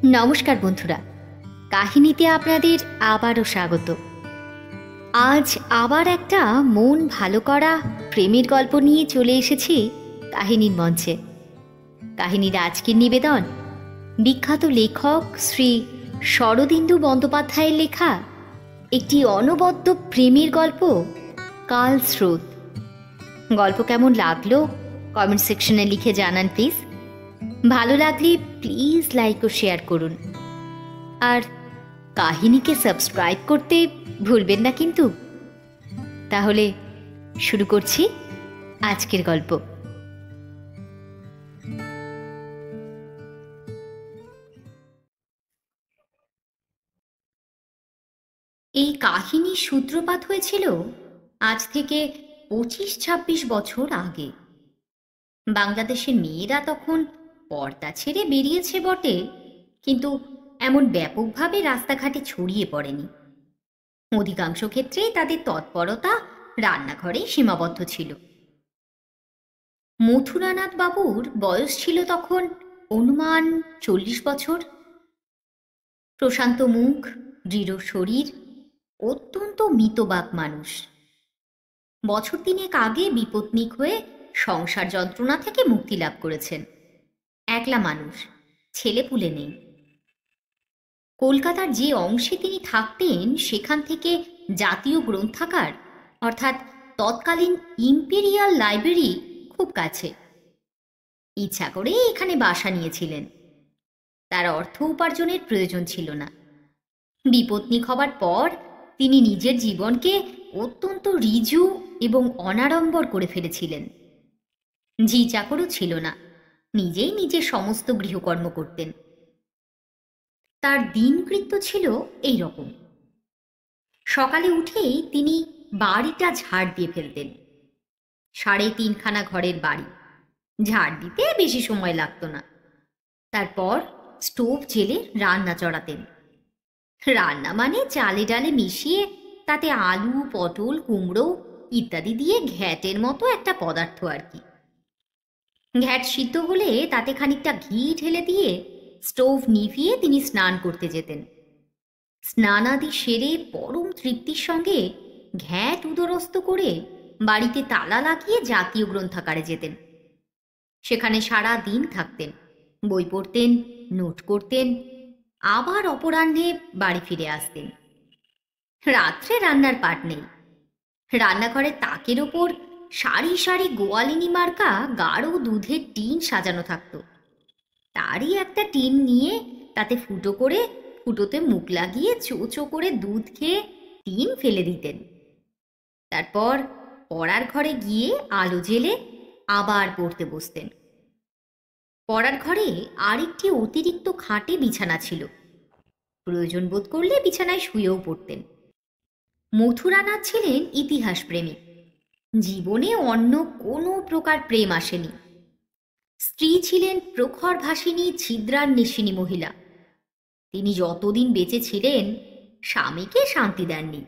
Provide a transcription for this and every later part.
নমস্কার বন্ধুরা, কাহিনীতে আপনাদের আবারও স্বাগত। আজ আবার একটা মন ভালো করা প্রেমের গল্প নিয়ে চলে এসেছি কাহিনীর মঞ্চে। কাহিনীর আজকের নিবেদন বিখ্যাত লেখক শ্রী শরদিন্দু বন্দ্যোপাধ্যায়ের লেখা একটি অনবদ্য প্রেমের গল্প, কালস্রোত। গল্প কেমন লাগলো কমেন্ট সেকশনে লিখে জানান প্লিজ। ভালো লাগলে প্লিজ লাইক ও শেয়ার করুন, আর কাহিনীকে সাবস্ক্রাইব করতে ভুলবেন না কিন্তু। তাহলে শুরু করছি আজকের গল্প। এই কাহিনীর সূত্রপাত হয়েছিল আজ থেকে 25-26 বছর আগে। বাংলাদেশের মেয়েরা তখন পর্দা ছেড়ে বেরিয়েছে বটে, কিন্তু এমন ব্যাপকভাবে রাস্তাঘাটে ছড়িয়ে পড়েনি। অধিকাংশ ক্ষেত্রেই তাদের তৎপরতা রান্নাঘরেই সীমাবদ্ধ ছিল। মথুরানাথ বাবুর বয়স ছিল তখন অনুমান 40 বছর। প্রশান্ত মুখ, দৃঢ় শরীর, অত্যন্ত মিতবাক মানুষ। বছর তিনেক আগে বিপত্নিক হয়ে সংসার যন্ত্রণা থেকে মুক্তি লাভ করেছেন। একলা মানুষ, ছেলেপুলে নেই। কলকাতার যে অংশে তিনি থাকতেন সেখান থেকে জাতীয় গ্রন্থাগার অর্থাৎ তৎকালীন ইম্পেরিয়াল লাইব্রেরি খুব কাছে। ইচ্ছা করে এখানে বাসা নিয়েছিলেন। তার অর্থ উপার্জনের প্রয়োজন ছিল না। বিপত্নিক হবার পর তিনি নিজের জীবনকে অত্যন্ত ঋজু এবং অনাড়ম্বর করে ফেলেছিলেন। ঝি চাকরও ছিল না, নিজেই নিজের সমস্ত গৃহকর্ম করতেন। তার দিনকৃত্য ছিল এই রকম। সকালে উঠেই তিনি বাড়িটা ঝাড় দিয়ে ফেলতেন। 3.5 ঘরের বাড়ি, ঝাড় দিতে বেশি সময় লাগতো না। তারপর স্টোভ জেলে রান্না চড়াতেন। রান্না মানে চালে ডালে মিশিয়ে তাতে আলু, পটল, কুমড়ো ইত্যাদি দিয়ে ঘ্যাটের মতো একটা পদার্থ আর কি। ঘ্যাট সিদ্ধ হলে তাতে খানিকটা ঘি ঢেলে দিয়ে স্টোভ নিভিয়ে তিনি স্নান করতে যেতেন। স্নানাদি সেরে পরম তৃপ্তির সঙ্গে ঘ্যাট উদরস্থ করে বাড়িতে তালা লাগিয়ে জাতীয় গ্রন্থাগারে যেতেন। সেখানে সারা দিন থাকতেন, বই পড়তেন, নোট করতেন, আবার অপরাহ্নে বাড়ি ফিরে আসতেন। রাত্রে রান্নার পাট নেই। রান্নাঘরের তাকের ওপর সারি সারি গোয়ালিনী মার্কা গাঢ় দুধের টিন সাজানো থাকতো। তারই একটা টিন নিয়ে তাতে ফুটো করে ফুটোতে মুখ লাগিয়ে চো চো করে দুধ খেয়ে টিন ফেলে দিতেন। তারপর পড়ার ঘরে গিয়ে আলো জেলে আবার পড়তে বসতেন। পড়ার ঘরে আরেকটি অতিরিক্ত খাটে বিছানা ছিল। প্রয়োজন বোধ করলে বিছানায় শুয়েও পড়তেন। মথুরানাথ ছিলেন ইতিহাস প্রেমী। জীবনে অন্য কোনো প্রকার প্রেম আসেনি। স্ত্রী ছিলেন প্রখর ভাসিনী ছিদ্রান্বেষিনী মহিলা। তিনি যতদিন বেঁচে ছিলেন স্বামীকে শান্তি দেননি।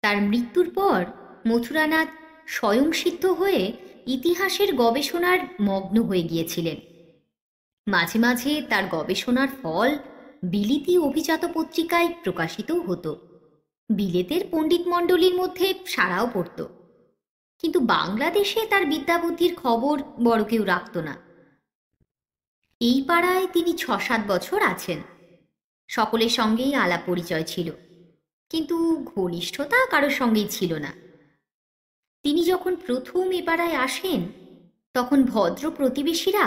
তার মৃত্যুর পর মথুরানাথ স্বয়ংসিদ্ধ হয়ে ইতিহাসের গবেষণার মগ্ন হয়ে গিয়েছিলেন। মাঝে মাঝে তার গবেষণার ফল বিলিতি অভিজাত পত্রিকায় প্রকাশিত হতো। বিলেতের পণ্ডিত মণ্ডলীর মধ্যে সাড়াও পড়ত, কিন্তু বাংলাদেশে তার বিদ্যাবুদ্ধির খবর বড় কেউ রাখত না। এই পাড়ায় তিনি 6-7 বছর আছেন। সকলের সঙ্গেই আলাপ পরিচয় ছিল, কিন্তু ঘনিষ্ঠতা কারোর সঙ্গেই ছিল না। তিনি যখন প্রথম এ পাড়ায় আসেন তখন ভদ্র প্রতিবেশীরা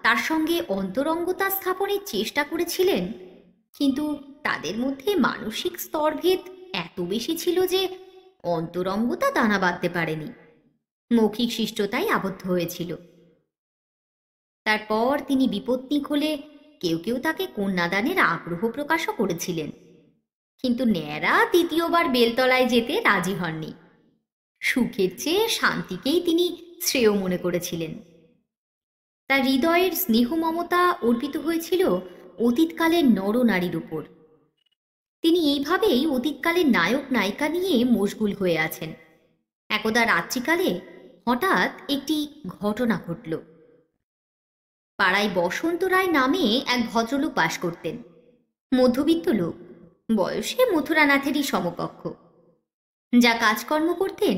তার সঙ্গে অন্তরঙ্গতা স্থাপনের চেষ্টা করেছিলেন, কিন্তু তাদের মধ্যে মানসিক স্তরভেদ এত বেশি ছিল যে অন্তরঙ্গতা দানা বাঁধতে পারেনি। মৌখিক শিষ্টতাই আবদ্ধ হয়েছিল। তারপর তিনি বিপত্নিক হলে কেউ কেউ তাকে কন্যাদানের আগ্রহ প্রকাশও করেছিলেন, কিন্তু ন্যাড়া দ্বিতীয়বার বেলতলায় যেতে রাজি হননি। সুখের চেয়ে শান্তিকেই তিনি শ্রেয় মনে করেছিলেন। তার হৃদয়ের স্নেহ মমতা অর্পিত হয়েছিল অতীতকালের নরনারীর উপর। তিনি এইভাবেই অতীতকালের নায়ক নায়িকা নিয়ে মশগুল হয়ে আছেন। একদা রাত্রিকালে হঠাৎ একটি ঘটনা ঘটল। পাড়ায় বসন্ত রায় নামে এক ভদ্রলোক বাস করতেন। মধ্যবিত্ত লোক, বয়সে মথুরানাথেরই সমকক্ষ। যা কাজকর্ম করতেন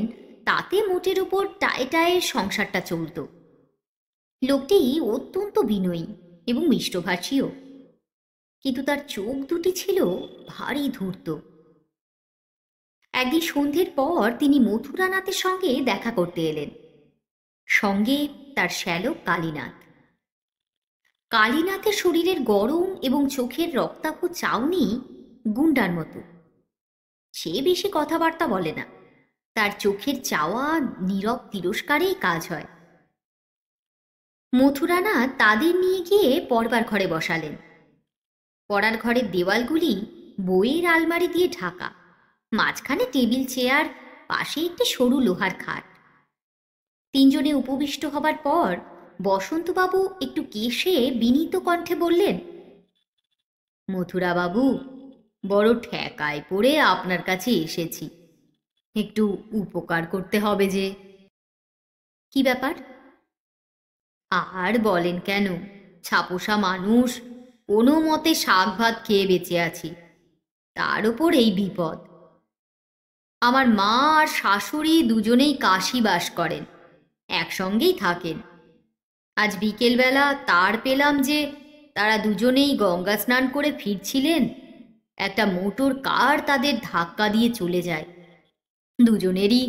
তাতে মোটের ওপর টায়ে টায়ে সংসারটা চলত। লোকটি অত্যন্ত বিনয়ী এবং মিষ্টভাষীও, কিন্তু তার চোখ দুটি ছিল ভারী ধূর্ত। একদিন সন্ধ্যের পর তিনি মথুরানাথের সঙ্গে দেখা করতে এলেন, সঙ্গে তার শ্যালক কালীনাথ। কালীনাথের শরীরের গরম এবং চোখের রক্তাভ চাউনি গুন্ডার মতো। সে বেশি কথাবার্তা বলে না, তার চোখের চাওয়া নীরব তিরস্কারেই কাজ হয়। মথুরানাথ তাদের নিয়ে গিয়ে পড়বার ঘরে বসালেন। পড়ার ঘরের দেওয়ালগুলি বইয়ের আলমারি দিয়ে ঢাকা, মাঝখানে টেবিল চেয়ার, পাশে একটি সরু লোহার খাট। তিনজনে উপবিষ্ট হবার পর বসন্তবাবু একটু কেশে বিনীত কণ্ঠে বললেন, মথুরাবাবু, বড় ঠেকায় পড়ে আপনার কাছে এসেছি, একটু উপকার করতে হবে যে। কি ব্যাপার? আর বলেন কেন, ছাপোষা মানুষ, কোনো মতে শাক ভাত খেয়ে বেঁচে আছি, তার ওপর এই বিপদ। আমার মা আর শাশুড়ি দুজনেই কাশী বাস করেন, একসঙ্গেই থাকেন। আজ বিকেলবেলা তার পেলাম যে তারা দুজনেই গঙ্গা স্নান করে ফিরছিলেন, একটা মোটর কার তাদের ধাক্কা দিয়ে চলে যায়। দুজনেরই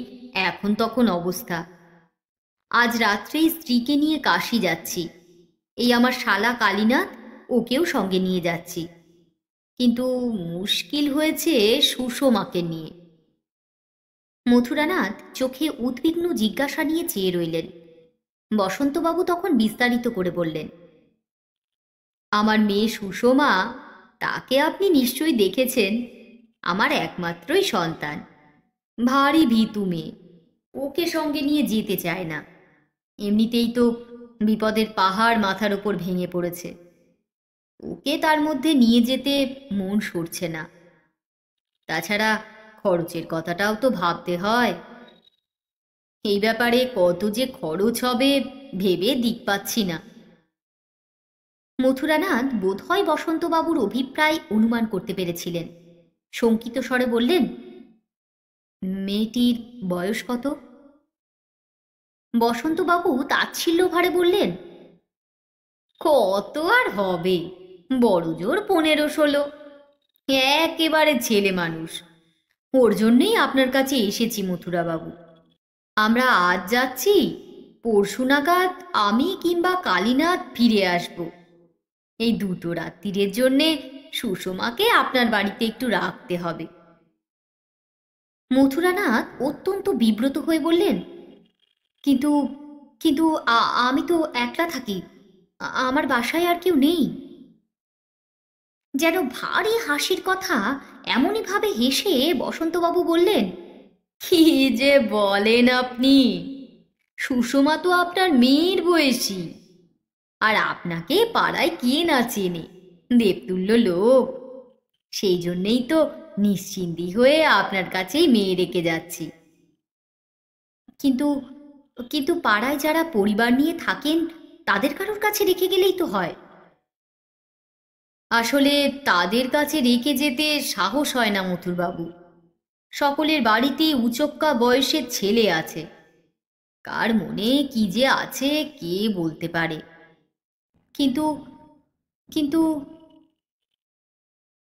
এখন তখন অবস্থা। আজ রাত্রেই স্ত্রীকে নিয়ে কাশী যাচ্ছি, এই আমার শালা কালীনাথ, ওকেও সঙ্গে নিয়ে যাচ্ছি। কিন্তু মুশকিল হয়েছে সুষমাকে নিয়ে। মথুরানাথ চোখে উদ্বিগ্ন জিজ্ঞাসা নিয়ে চেয়ে রইলেন। বসন্তবাবু তখন বিস্তারিত করে বললেন, আমার মেয়ে সুষমা, তাকে আপনি নিশ্চয়ই দেখেছেন, আমার একমাত্রই সন্তান। ভারী ভীতু মেয়ে, ওকে সঙ্গে নিয়ে যেতে চায় না। এমনিতেই তো বিপদের পাহাড় মাথার ওপর ভেঙে পড়েছে, ওকে তার মধ্যে নিয়ে যেতে মন সরছে না। তাছাড়া খরচের কথাটাও তো ভাবতে হয়। এই ব্যাপারে কত যে খরচ হবে ভেবে দিক পাচ্ছি না। মথুরানাথ বোধহয় বসন্তবাবুর অভিপ্রায় অনুমান করতে পেরেছিলেন। শঙ্কিত স্বরে বললেন, মেয়েটির বয়স কত? বসন্তবাবু তাচ্ছিল্য ভারে বললেন, কত আর হবে, বড় জোর 15-16, একেবারে ছেলে মানুষ। ওর জন্যেই আপনার কাছে এসেছি মথুরাবাবু। আমরা আজ যাচ্ছি, পরশু নাগাদ আমি কিংবা কালীনাথ ফিরে আসব। এই দুটো রাত্রিরের জন্যে সুষমাকে আপনার বাড়িতে একটু রাখতে হবে। মথুরানাথ অত্যন্ত বিব্রত হয়ে বললেন, কিন্তু কিন্তু আমি তো একলা থাকি, আমার বাসায় আর কেউ নেই। যেন ভারী হাসির কথা এমনই ভাবে হেসে বসন্তবাবু বললেন, কি যে বলেন আপনি, সুষমা তো আপনার মেয়ের বয়সী, আর আপনাকে পাড়ায় কে না চেনে, দেবতুল্য লোক। সেই জন্যেই তো নিশ্চিন্তি হয়ে আপনার কাছেই মেয়ে রেখে যাচ্ছি। কিন্তু কিন্তু পাড়ায় যারা পরিবার নিয়ে থাকেন তাদের কারোর কাছে রেখে গেলেই তো হয়। আসলে তাদের কাছে রেখে যেতে সাহস হয় না মথুরবাবু। সকলের বাড়িতেই উচক্কা বয়সের ছেলে আছে, কার মনে কি যে আছে কে বলতে পারে। কিন্তু কিন্তু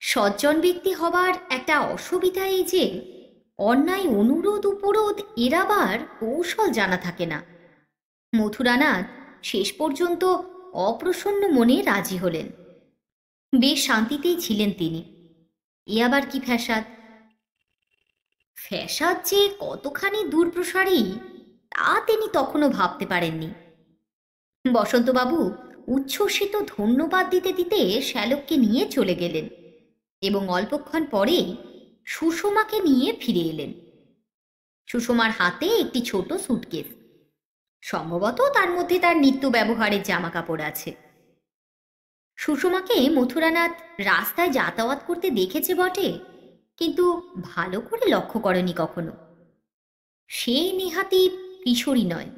সজ্জন ব্যক্তি হবার একটা অসুবিধা এই যে অন্যায় অনুরোধ উপরোধ এড়াবার কৌশল জানা থাকে না। মথুরানাথ শেষ পর্যন্ত অপ্রসন্ন মনে রাজি হলেন। বেশ শান্তিতেই ছিলেন তিনি। এ আবার কি ফ্যাসাদ? ফ্যাসাদ যে কতখানি দূরপ্রসারী তা তিনি তখনও ভাবতে পারেননি। বসন্তবাবু উচ্ছ্বসিত ধন্যবাদ দিতে দিতে শ্যালককে নিয়ে চলে গেলেন এবং অল্পক্ষণ পরে সুষমাকে নিয়ে ফিরে এলেন। সুষমার হাতে একটি ছোট সুটকেস, সম্ভবত তার মধ্যে তার নিত্য ব্যবহারের জামা কাপড় আছে। সুষমাকে মথুরানাথ রাস্তায় যাতায়াত করতে দেখেছে বটে, কিন্তু ভালো করে লক্ষ্য করেনি কখনো। সে নেহাতি কিশোরী নয়,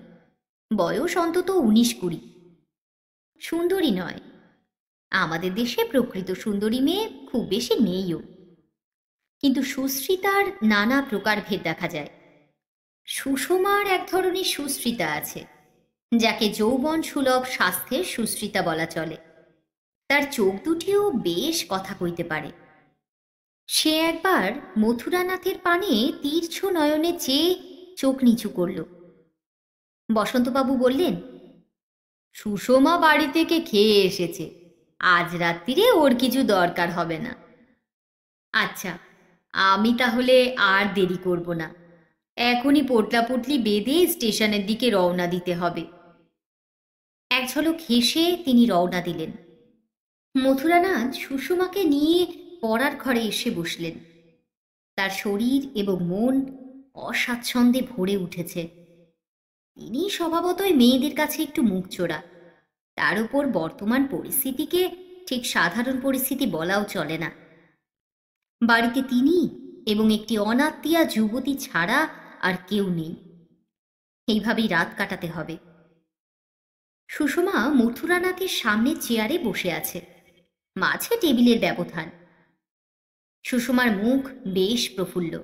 বয়স অন্তত 19-20। সুন্দরী নয়। আমাদের দেশে প্রকৃত সুন্দরী মেয়ে খুব বেশি নেইও, কিন্তু সুশ্রিতার নানা প্রকারভেদ দেখা যায়। সুষমার এক ধরনের সুশ্রিতা আছে, যাকে যৌবন সুলভ স্বাস্থ্যের সুশ্রিতা বলা চলে। তার চোখ দুটিও বেশ কথা কইতে পারে। সে একবার মথুরানাথের পানে তীর্ছ নয়নে চেয়ে চোখ নিচু করল। বসন্তবাবু বললেন, সুষমা বাড়ি থেকে খেয়ে এসেছে, আজ রাত্রিরে ওর কিছু দরকার হবে না। আচ্ছা, আমি তাহলে আর দেরি করব না, এখনই পোটলাপুটলি বেঁধে স্টেশনের দিকে রওনা দিতে হবে। এক ঝলক হেসে তিনি রওনা দিলেন। মথুরানাথ সুষমাকে নিয়ে পড়ার ঘরে এসে বসলেন। তার শরীর এবং মন অস্বাচ্ছন্দ্যে ভরে উঠেছে। তিনি স্বভাবতই মেয়েদের কাছে একটু মুখচোরা, তার উপর বর্তমান পরিস্থিতিকে ঠিক সাধারণ পরিস্থিতি বলাও চলে না। বাড়িতে তিনি এবং একটি অনাত্মীয়া যুবতী ছাড়া আর কেউ নেই। এইভাবেই রাত কাটাতে হবে। সুষমা মথুরানাথের সামনে চেয়ারে বসে আছে, মাঝে টেবিলের ব্যবধান। সুষমার মুখ বেশ প্রফুল্ল।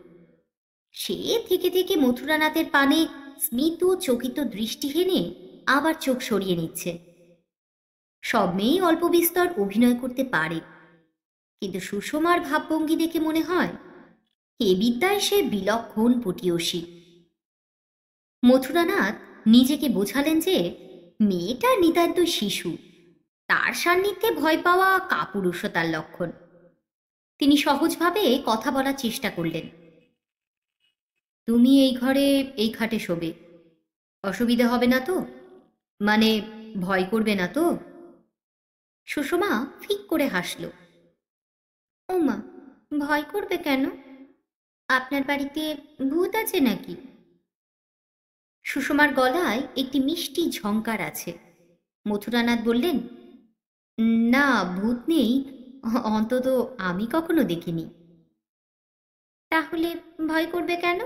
সে থেকে থেকে মথুরানাথের পানে স্মিত চকিত দৃষ্টি হেনে আবার চোখ সরিয়ে নিচ্ছে। সব মেয়েই অল্প বিস্তর অভিনয় করতে পারে, কিন্তু সুষমার ভাবভঙ্গি দেখে মনে হয় এ বিদ্যায় সে বিলক্ষণ পটীয়সী। মথুরানাথ নিজেকে বোঝালেন যে মেয়েটা নিতান্ত শিশু, তার সান্নিধ্যে ভয় পাওয়া কাপুরুষতার লক্ষণ। তিনি সহজভাবে কথা বলার চেষ্টা করলেন। তুমি এই ঘরে এই খাটে শোবে, অসুবিধা হবে না তো? মানে ভয় করবে না তো? সুষমা ফিক করে হাসল। ওমা, ভয় করবে কেন? আপনার বাড়িতে ভূত আছে নাকি? সুষমার গলায় একটি মিষ্টি ঝংকার আছে। মথুরানাথ বললেন, না, ভূত নেই, অন্তত আমি কখনো দেখিনি। তাহলে ভয় করবে কেন?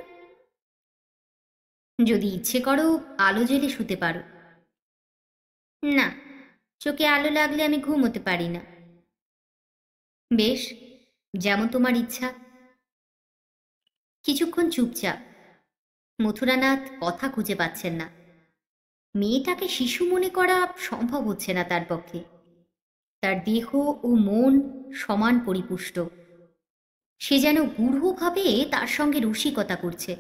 যদি ইচ্ছে করো আলো জ্বেলে শুতে পারো। না, চোখে আলো লাগলে আমি ঘুমোতে পারি না। বেশ, যেমন তোমার ইচ্ছা। কিছুক্ষণ চুপচাপ। মথুরানাথ কথা খুঁজে পাচ্ছেন না। মেয়েটাকে শিশু মনে করা সম্ভব হচ্ছে না তার পক্ষে। তার দেহ ও মন সমান পরিপুষ্ট। সে যেন গূঢ়ভাবে তার সঙ্গে রসিকতা করছে।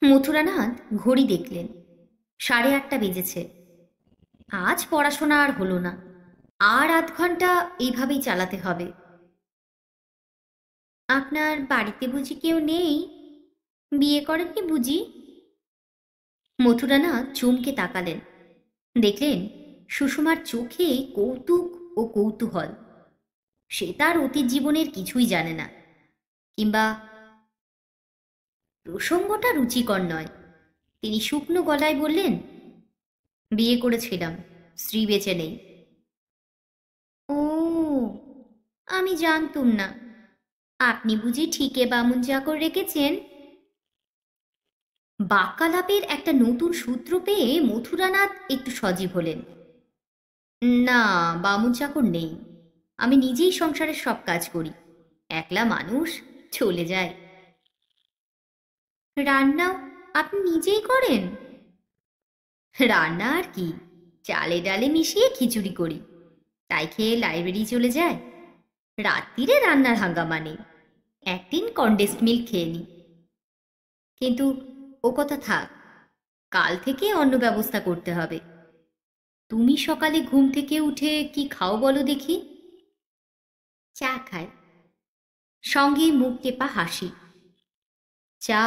মথুরানাথ ঘড়ি দেখলেন, 8:30 বেজেছে। আজ পড়াশোনা আর হলো না, আর আধ ঘন্টা এইভাবেই চালাতে হবে। আপনার বাড়িতে বুঝি কেউ নেই? বিয়ে করেননি বুঝি? মথুরানাথ চমকে তাকালেন। দেখলেন সুষমার চোখে কৌতুক ও কৌতূহল। সে তার অতীত জীবনের কিছুই জানে না, কিংবা প্রসঙ্গটা রুচিকর নয়। তিনি শুকনো গলায় বললেন, বিয়ে করেছিলাম, স্ত্রী বেঁচে নেই। ও, আমি জানতুম না। আপনি বুঝি ঠিকে বামুন চাকর রেখেছেন? বাক্যালাপের একটা নতুন সূত্র পেয়ে মথুরানাথ একটু সজীব হলেন। না, বামুন চাকর নেই, আমি নিজেই সংসারের সব কাজ করি। একলা মানুষ, চলে যায়। রান্নাও আপনি নিজেই করেন? রান্না আর কি, চালে ডালে মিশিয়ে খিচুড়ি করি, তাই খেয়ে লাইব্রেরি চলে যায়। রাত্রিরে রান্নার হাঙ্গামা নেই, 1 টিন কনডেন্সড মিল্ক খেয়ে নি। কিন্তু ও কথা থাক, কাল থেকে অন্য ব্যবস্থা করতে হবে। তুমি সকালে ঘুম থেকে উঠে কি খাও বলো দেখি? চা খাই, সঙ্গে মুখ টেপা হাসি। চা?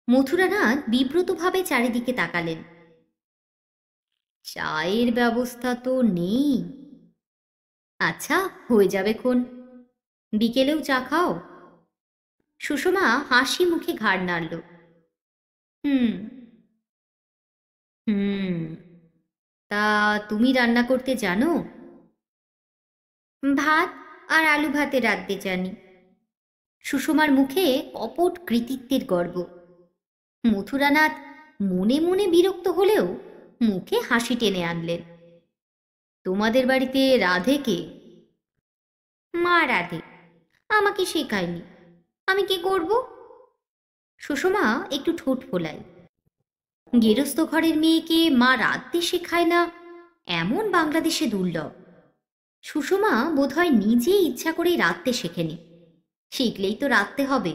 মথুরানাথ বিব্রতভাবে চারিদিকে তাকালেন। চায়ের ব্যবস্থা তো নেই। আচ্ছা, হয়ে যাবে খন, বিকেলেও চা খাও। সুষমা হাসি মুখে ঘাড় নাড়ল। হুম হুম তা তুমি রান্না করতে জানো? ভাত আর আলু ভাতে রাঁধতে জানি। সুষমার মুখে কপট কৃতিত্বের গর্ব। মথুরানাথ মনে মনে বিরক্ত হলেও মুখে হাসি টেনে আনলেন। তোমাদের বাড়িতে রাধে কে? মা রাধে। আমাকে শেখায়নি, আমি কি করব? সুষমা একটু ঠোঁট ফোলায়। গেরস্থ ঘরের মেয়েকে মা রাঁধতে শেখায় না, এমন বাংলাদেশে দুর্লভ। সুষমা বোধহয় নিজে ইচ্ছা করেই রাঁধতে শেখেনি, শিখলেই তো রাঁধতে হবে।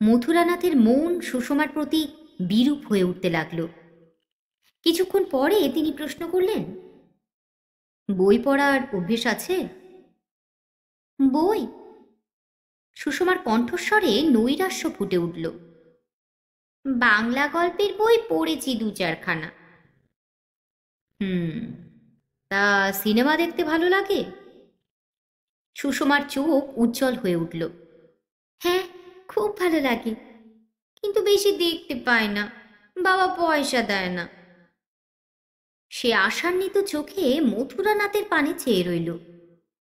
মথুরানাথের মন সুষমার প্রতি বিরূপ হয়ে উঠতে লাগল। কিছুক্ষণ পরে তিনি প্রশ্ন করলেন, বই পড়ার অভ্যেস আছে? বই? সুষমার কণ্ঠস্বরে নৈরাশ্য ফুটে উঠল। বাংলা গল্পের বই পড়েছি 2-4খানা। তা সিনেমা দেখতে ভালো লাগে? সুষমার চোখ উজ্জ্বল হয়ে উঠল। হ্যাঁ, খুব ভালো লাগে, কিন্তু বেশি দেখতে পায় না, বাবা পয়সা দেয় না। সে আশান্বিত চোখে মথুরানাথের পানে চেয়ে রইল,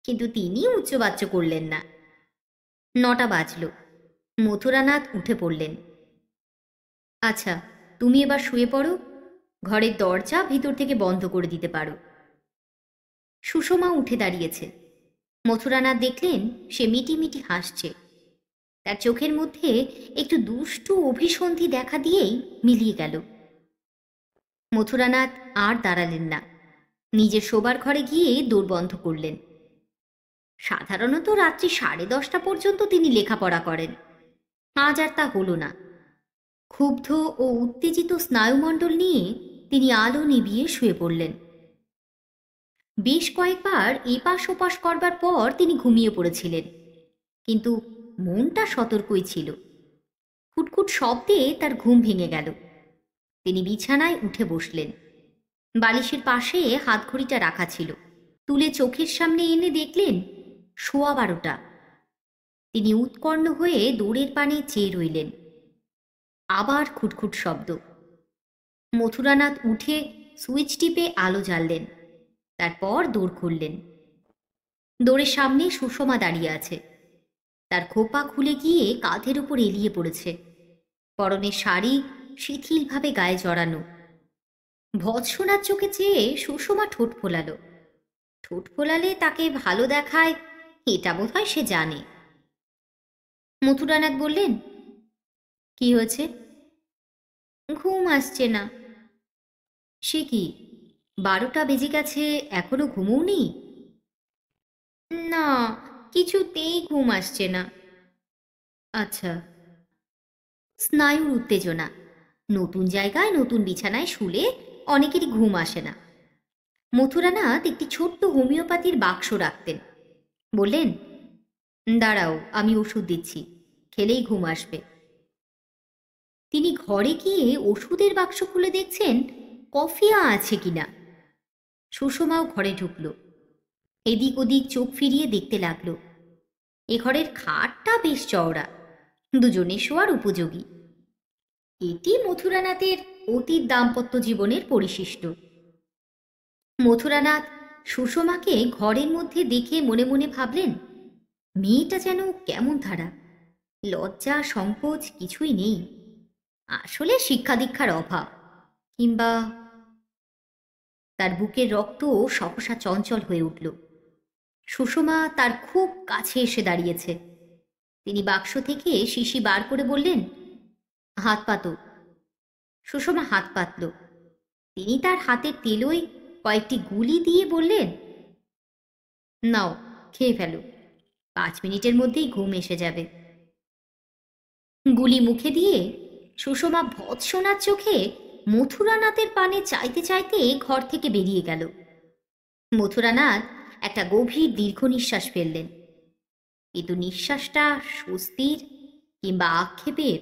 কিন্তু তিনি উচ্চবাচ্য করলেন না। 9টা বাজল। মথুরানাথ উঠে পড়লেন। আচ্ছা, তুমি এবার শুয়ে পড়ো, ঘরের দরজা ভিতর থেকে বন্ধ করে দিতে পারো। সুষমা উঠে দাঁড়িয়েছে। মথুরানাথ দেখলেন সে মিটিমিটি হাসছে। তার চোখের মধ্যে একটু দুষ্টু অভিসন্ধি দেখা দিয়েই মিলিয়ে গেল। মথুরানাথ আর দাঁড়ালেন না, নিজের শোবার ঘরে গিয়ে দোর বন্ধ করলেন। সাধারণত রাত্রি 10:30 পর্যন্ত তিনি লেখাপড়া করেন, আজ আর তা হল না। ক্ষুব্ধ ও উত্তেজিত স্নায়ুমণ্ডল নিয়ে তিনি আলো নিভিয়ে শুয়ে পড়লেন। বেশ কয়েকবার এপাশ ওপাশ করবার পর তিনি ঘুমিয়ে পড়েছিলেন, কিন্তু মনটা সতর্কই ছিল। খুটখুট শব্দে তার ঘুম ভেঙে গেল। তিনি বিছানায় উঠে বসলেন। বালিশের পাশে হাতঘড়িটা রাখা ছিল, তুলে চোখের সামনে এনে দেখলেন 12:15। তিনি উৎকণ্ঠ হয়ে দৌড়ের পানে চেয়ে রইলেন। আবার খুটখুট শব্দ। মথুরানাথ উঠে সুইচ টিপে আলো জ্বাললেন, তারপর দৌড় খুললেন। দৌড়ের সামনে সুষমা দাঁড়িয়ে আছে। তার খোপা খুলে গিয়ে কাঁধের উপর এলিয়ে পড়েছে। পরনের শাড়ি শিথিলভাবে গায়ে জড়ানো। ভৎসনার চোখে চেয়ে সুষমা ঠোঁট ফোলালো। ঠোঁট ফোলালে তাকে ভালো দেখায়, এটা বোধহয় সে জানে। মথুরানাথ বললেন, কি হয়েছে? ঘুম আসছে না। সে কি, 12টা বেজে গেছে, এখনো ঘুমোওনি? না, কিছুতেই ঘুম আসছে না। আচ্ছা। স্নায়ুর উত্তেজনা। নতুন জায়গায় নতুন বিছানায় শুলে অনেকেরই ঘুম আসে না। মথুরানাথ একটি ছোট্ট হোমিওপ্যাথির বাক্স রাখতেন। বললেন, দাঁড়াও, আমি ওষুধ দিচ্ছি, খেলেই ঘুম আসবে। তিনি ঘরে গিয়ে ওষুধের বাক্স খুলে দেখছেন কফিয়া আছে কিনা। সুষমাও ঘরে ঢুকল। এদিক ওদিক চোখ ফিরিয়ে দেখতে লাগল। এ ঘরের খাটটা বেশ চওড়া, দুজনে শোয়ার উপযোগী। এটি মথুরানাথের অতীত দাম্পত্য জীবনের পরিশিষ্ট। মথুরানাথ সুষমাকে ঘরের মধ্যে দেখে মনে মনে ভাবলেন, মেয়েটা যেন কেমন ধারা, লজ্জা সংকোচ কিছুই নেই। আসলে শিক্ষা দীক্ষার অভাব, কিংবা... তার বুকের রক্ত সহসা চঞ্চল হয়ে উঠল। সুষমা তার খুব কাছে এসে দাঁড়িয়েছে। তিনি বাক্স থেকে শিশি বার করে বললেন, হাত পাতো। সুষমা হাত পাতল। তিনি তার হাতের তেলোয় কয়েকটি গুলি দিয়ে বললেন, নাও, খেয়ে ফেলো, 5 মিনিটের মধ্যেই ঘুম এসে যাবে। গুলি মুখে দিয়ে সুষমা ভৎসনার চোখে মথুরানাথের পানে চাইতে চাইতে ঘর থেকে বেরিয়ে গেল। মথুরানাথ একটা গভীর দীর্ঘ নিঃশ্বাস ফেললেন, কিন্তু নিঃশ্বাসটা স্বস্তির কিংবা আক্ষেপের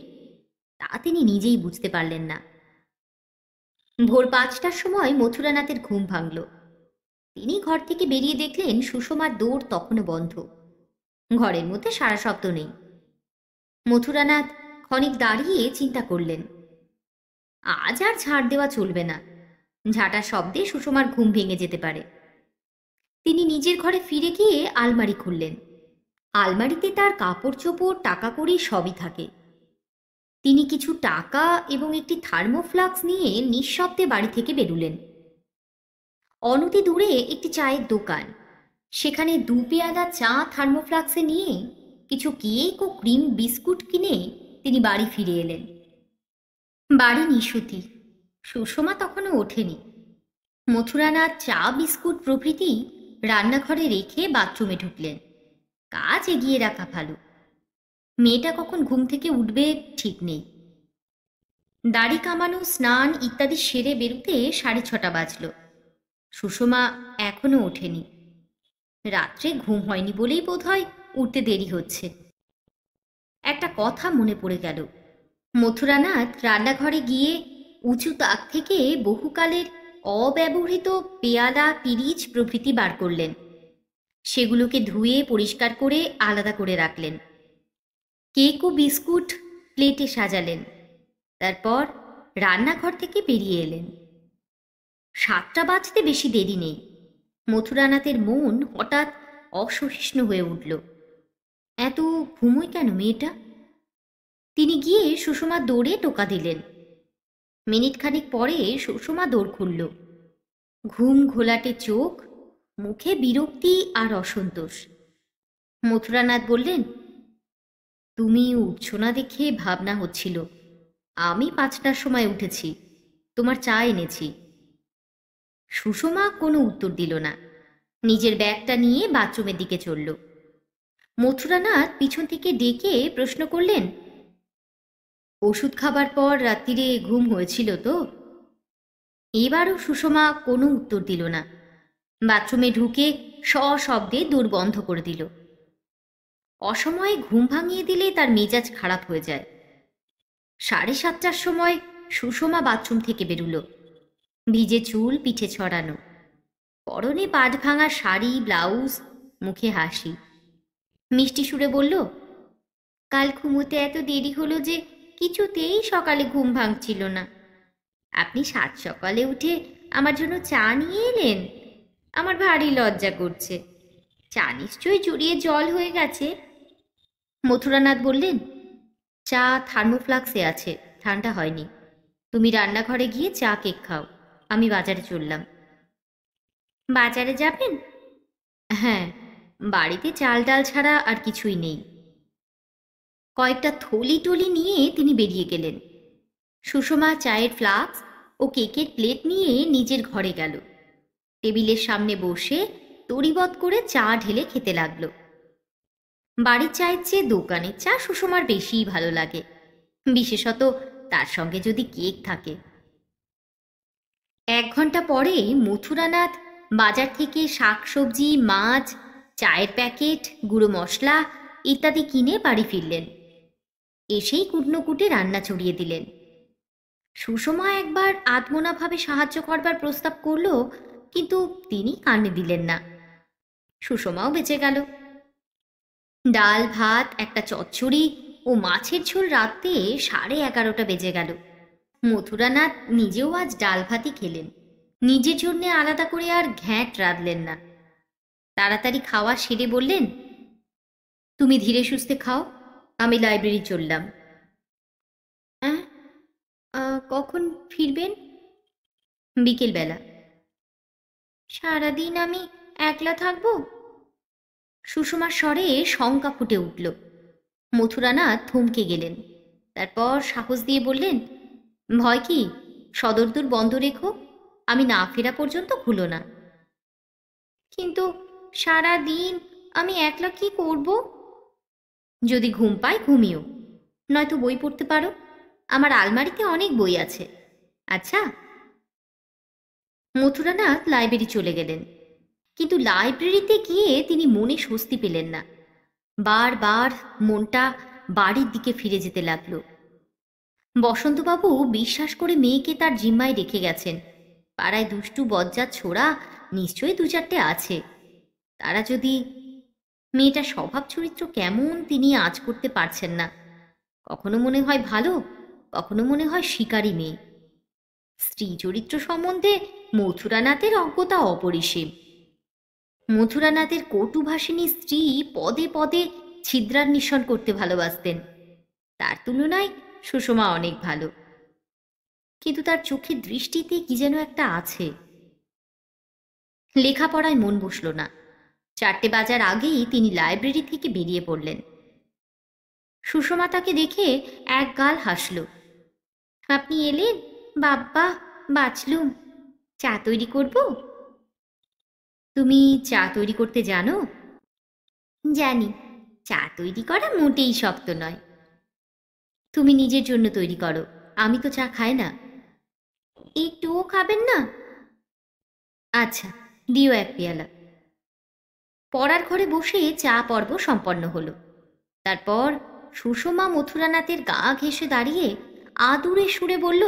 তা তিনি নিজেই বুঝতে পারলেন না। ভোর 5টার সময় মথুরানাথের ঘুম ভাঙল। তিনি ঘর থেকে বেরিয়ে দেখলেন সুষমার দৌড় তখনও বন্ধ। ঘরের মধ্যে সারা শব্দ নেই। মথুরানাথ ক্ষণিক দাঁড়িয়ে চিন্তা করলেন, আজ আর ঝাড় দেওয়া চলবে না, ঝাঁটার শব্দে সুষমার ঘুম ভেঙে যেতে পারে। তিনি নিজের ঘরে ফিরে গিয়ে আলমারি খুললেন। আলমারিতে তার কাপড় চোপড়, টাকা কড়ি সবই থাকে। তিনি কিছু টাকা এবং একটি থার্মোফ্লাক্স নিয়ে নিঃশব্দে বাড়ি থেকে বেরুলেন। অনতি দূরে একটি চায়ের দোকান, সেখানে 2 পেয়ালা চা থার্মোফ্লাক্সে নিয়ে কিছু কেক ও ক্রিম বিস্কুট কিনে তিনি বাড়ি ফিরে এলেন। বাড়ি নিশুতি, সুষমা তখনও ওঠেনি। মথুরানাথ চা বিস্কুট প্রভৃতি রান্নাঘরে রেখে বাথরুমে ঢুকলেন। কাজ এগিয়ে রাখা ভালো, মেয়েটা কখন ঘুম থেকে উঠবে ঠিক নেই। দাড়ি কামানো, স্নান ইত্যাদি সেরে বেরুতে 6:30 বাজল। সুষমা এখনো ওঠেনি। রাত্রে ঘুম হয়নি বলেই বোধহয় উঠতে দেরি হচ্ছে। একটা কথা মনে পড়ে গেল। মথুরানাথ রান্নাঘরে গিয়ে উঁচু তাক থেকে বহুকালের অব্যবহৃত পেয়ালা, পিরিচ প্রভৃতি বার করলেন। সেগুলোকে ধুয়ে পরিষ্কার করে আলাদা করে রাখলেন। কেক ও বিস্কুট প্লেটে সাজালেন। তারপর রান্নাঘর থেকে বেরিয়ে এলেন। 7টা বাজতে বেশি দেরি নেই। মথুরানাথের মন হঠাৎ অসহিষ্ণু হয়ে উঠল। এত ঘুমোয় কেন মেয়েটা? তিনি গিয়ে সুষমার দৌড়ে টোকা দিলেন। মিনিট খানিক পরে সুষমা দৌড় খুলল। ঘুম ঘোলাটে চোখ, মুখে বিরক্তি আর অসন্তোষ। মথুরানাথ বললেন, তুমি উঠছ না দেখে ভাবনা হচ্ছিল। আমি 5টার সময় উঠেছি, তোমার চা এনেছি। সুষমা কোনো উত্তর দিল না। নিজের ব্যাগটা নিয়ে বাথরুমের দিকে চলল। মথুরানাথ পিছন থেকে ডেকে প্রশ্ন করলেন, ওষুধ খাবার পর রাত্রিরে ঘুম হয়েছিল তো? এবারও সুষমা কোনো উত্তর দিল না। বাথরুমে ঢুকে সশব্দে দোর বন্ধ করে দিল। অসময়ে ঘুম ভাঙিয়ে দিলে তার মেজাজ খারাপ হয়ে যায়। 7:30টার সময় সুষমা বাথরুম থেকে বেরুল। ভিজে চুল পিঠে ছড়ানো, পরনে পাট ভাঙা শাড়ি, ব্লাউজ, মুখে হাসি। মিষ্টি সুরে বলল, কাল ঘুমোতে এত দেরি হলো যে কিছুতেই সকালে ঘুম ভাঙছিল না। আপনি 7 সকালে উঠে আমার জন্য চা নিয়ে এলেন। আমার ভারী লজ্জা করছে। চা নিশ্চয়ই জড়িয়ে জল হয়ে গেছে। মথুরানাথ বললেন, চা থার্মোফ্লাক্সে আছে, ঠান্ডা হয়নি। তুমি রান্নাঘরে গিয়ে চা কেক খাও, আমি বাজারে চললাম। বাজারে যাবেন? হ্যাঁ, বাড়িতে চাল ডাল ছাড়া আর কিছুই নেই। কয়েকটা থলি টলি নিয়ে তিনি বেরিয়ে গেলেন। সুষমা চায়ের ফ্লাক্স ও কেকের প্লেট নিয়ে নিজের ঘরে গেল। টেবিলের সামনে বসে তড়িবৎ করে চা ঢেলে খেতে লাগল। বাড়ির চায়ের চেয়ে দোকানের চা সুষমার বেশিই ভালো লাগে, বিশেষত তার সঙ্গে যদি কেক থাকে। 1 ঘন্টা পরে মথুরানাথ বাজার থেকে শাকসবজি, মাছ, চায়ের প্যাকেট, গুঁড়ো মশলা ইত্যাদি কিনে বাড়ি ফিরলেন। এসেই কুটনোকুটে রান্না চড়িয়ে দিলেন। সুষমা একবার আধমোনাভাবে সাহায্য করবার প্রস্তাব করল, কিন্তু তিনি কানে দিলেন না। সুষমাও বেঁচে গেল। ডাল ভাত, একটা চচ্চড়ি ও মাছের ঝোল রাতে 11:30 বেজে গেল। মথুরানাথ নিজেও আজ ডাল ভাতই খেলেন। নিজের জন্যে আলাদা করে আর ঘ্যাঁট রাঁধলেন না। তাড়াতাড়ি খাওয়া সেরে বললেন, তুমি ধীরে সুস্থে খাও, আমি লাইব্রেরি চললাম। কখন ফিরবেন? বিকেলবেলা। সারাদিন আমি একলা থাকবো? সুষমার স্বরে শঙ্কা ফুটে উঠল। মথুরানাথ থমকে গেলেন। তারপর সাহস দিয়ে বললেন, ভয় কি? সদরদূর বন্ধ রেখো, আমি না ফেরা পর্যন্ত খুলো না। কিন্তু সারাদিন আমি একলা কি করব? যদি ঘুম পায় ঘুমিও, নয়তো বই পড়তে পারো। আমার আলমারিতে অনেক বই আছে। আচ্ছা? মথুরানাথ লাইব্রেরি চলে গেলেন। কিন্তু লাইব্রেরিতে গিয়ে তিনি মনে স্বস্তি পেলেন না। বারবার মনটা বাড়ির দিকে ফিরে যেতে লাগল। বসন্তবাবু বিশ্বাস করে মেয়েকে তার জিম্মায় রেখে গেছেন। পাড়ায় দুষ্টু বজ্জাত ছোড়া নিশ্চয়ই 2-4টে আছে। তারা যদি... মেয়েটার স্বভাব চরিত্র কেমন তিনি আঁচ করতে পারছেন না। কখনো মনে হয় ভালো, কখনো মনে হয় শিকারী মেয়ে। স্ত্রী চরিত্র সম্বন্ধে মথুরানাথের অজ্ঞতা অপরিসীম। মথুরানাথের কটুভাষিনী স্ত্রী পদে পদে ছিদ্রান্বেষণ করতে ভালোবাসতেন। তার তুলনায় সুষমা অনেক ভালো, কিন্তু তার চোখের দৃষ্টিতে কি যেন একটা আছে। লেখাপড়ায় মন বসল না। 4টে বাজার আগেই তিনি লাইব্রেরি থেকে বেরিয়ে পড়লেন। সুষমা তাকে দেখে এক গাল হাসল। আপনি এলেন? বাব্বা, বাঁচলুম। চা তৈরি করব? তুমি চা তৈরি করতে জানো? জানি। চা তৈরি করা মোটেই শক্ত নয়। তুমি নিজের জন্য তৈরি করো, আমি তো চা খাই না। একটুও খাবেন না? আচ্ছা, দিও 1 পেয়ালা। পড়ার ঘরে বসে চা পর্ব সম্পন্ন হলো। তারপর সুষমা মথুরানাথের গা ঘেঁষে দাঁড়িয়ে আদুরে সুরে বলল,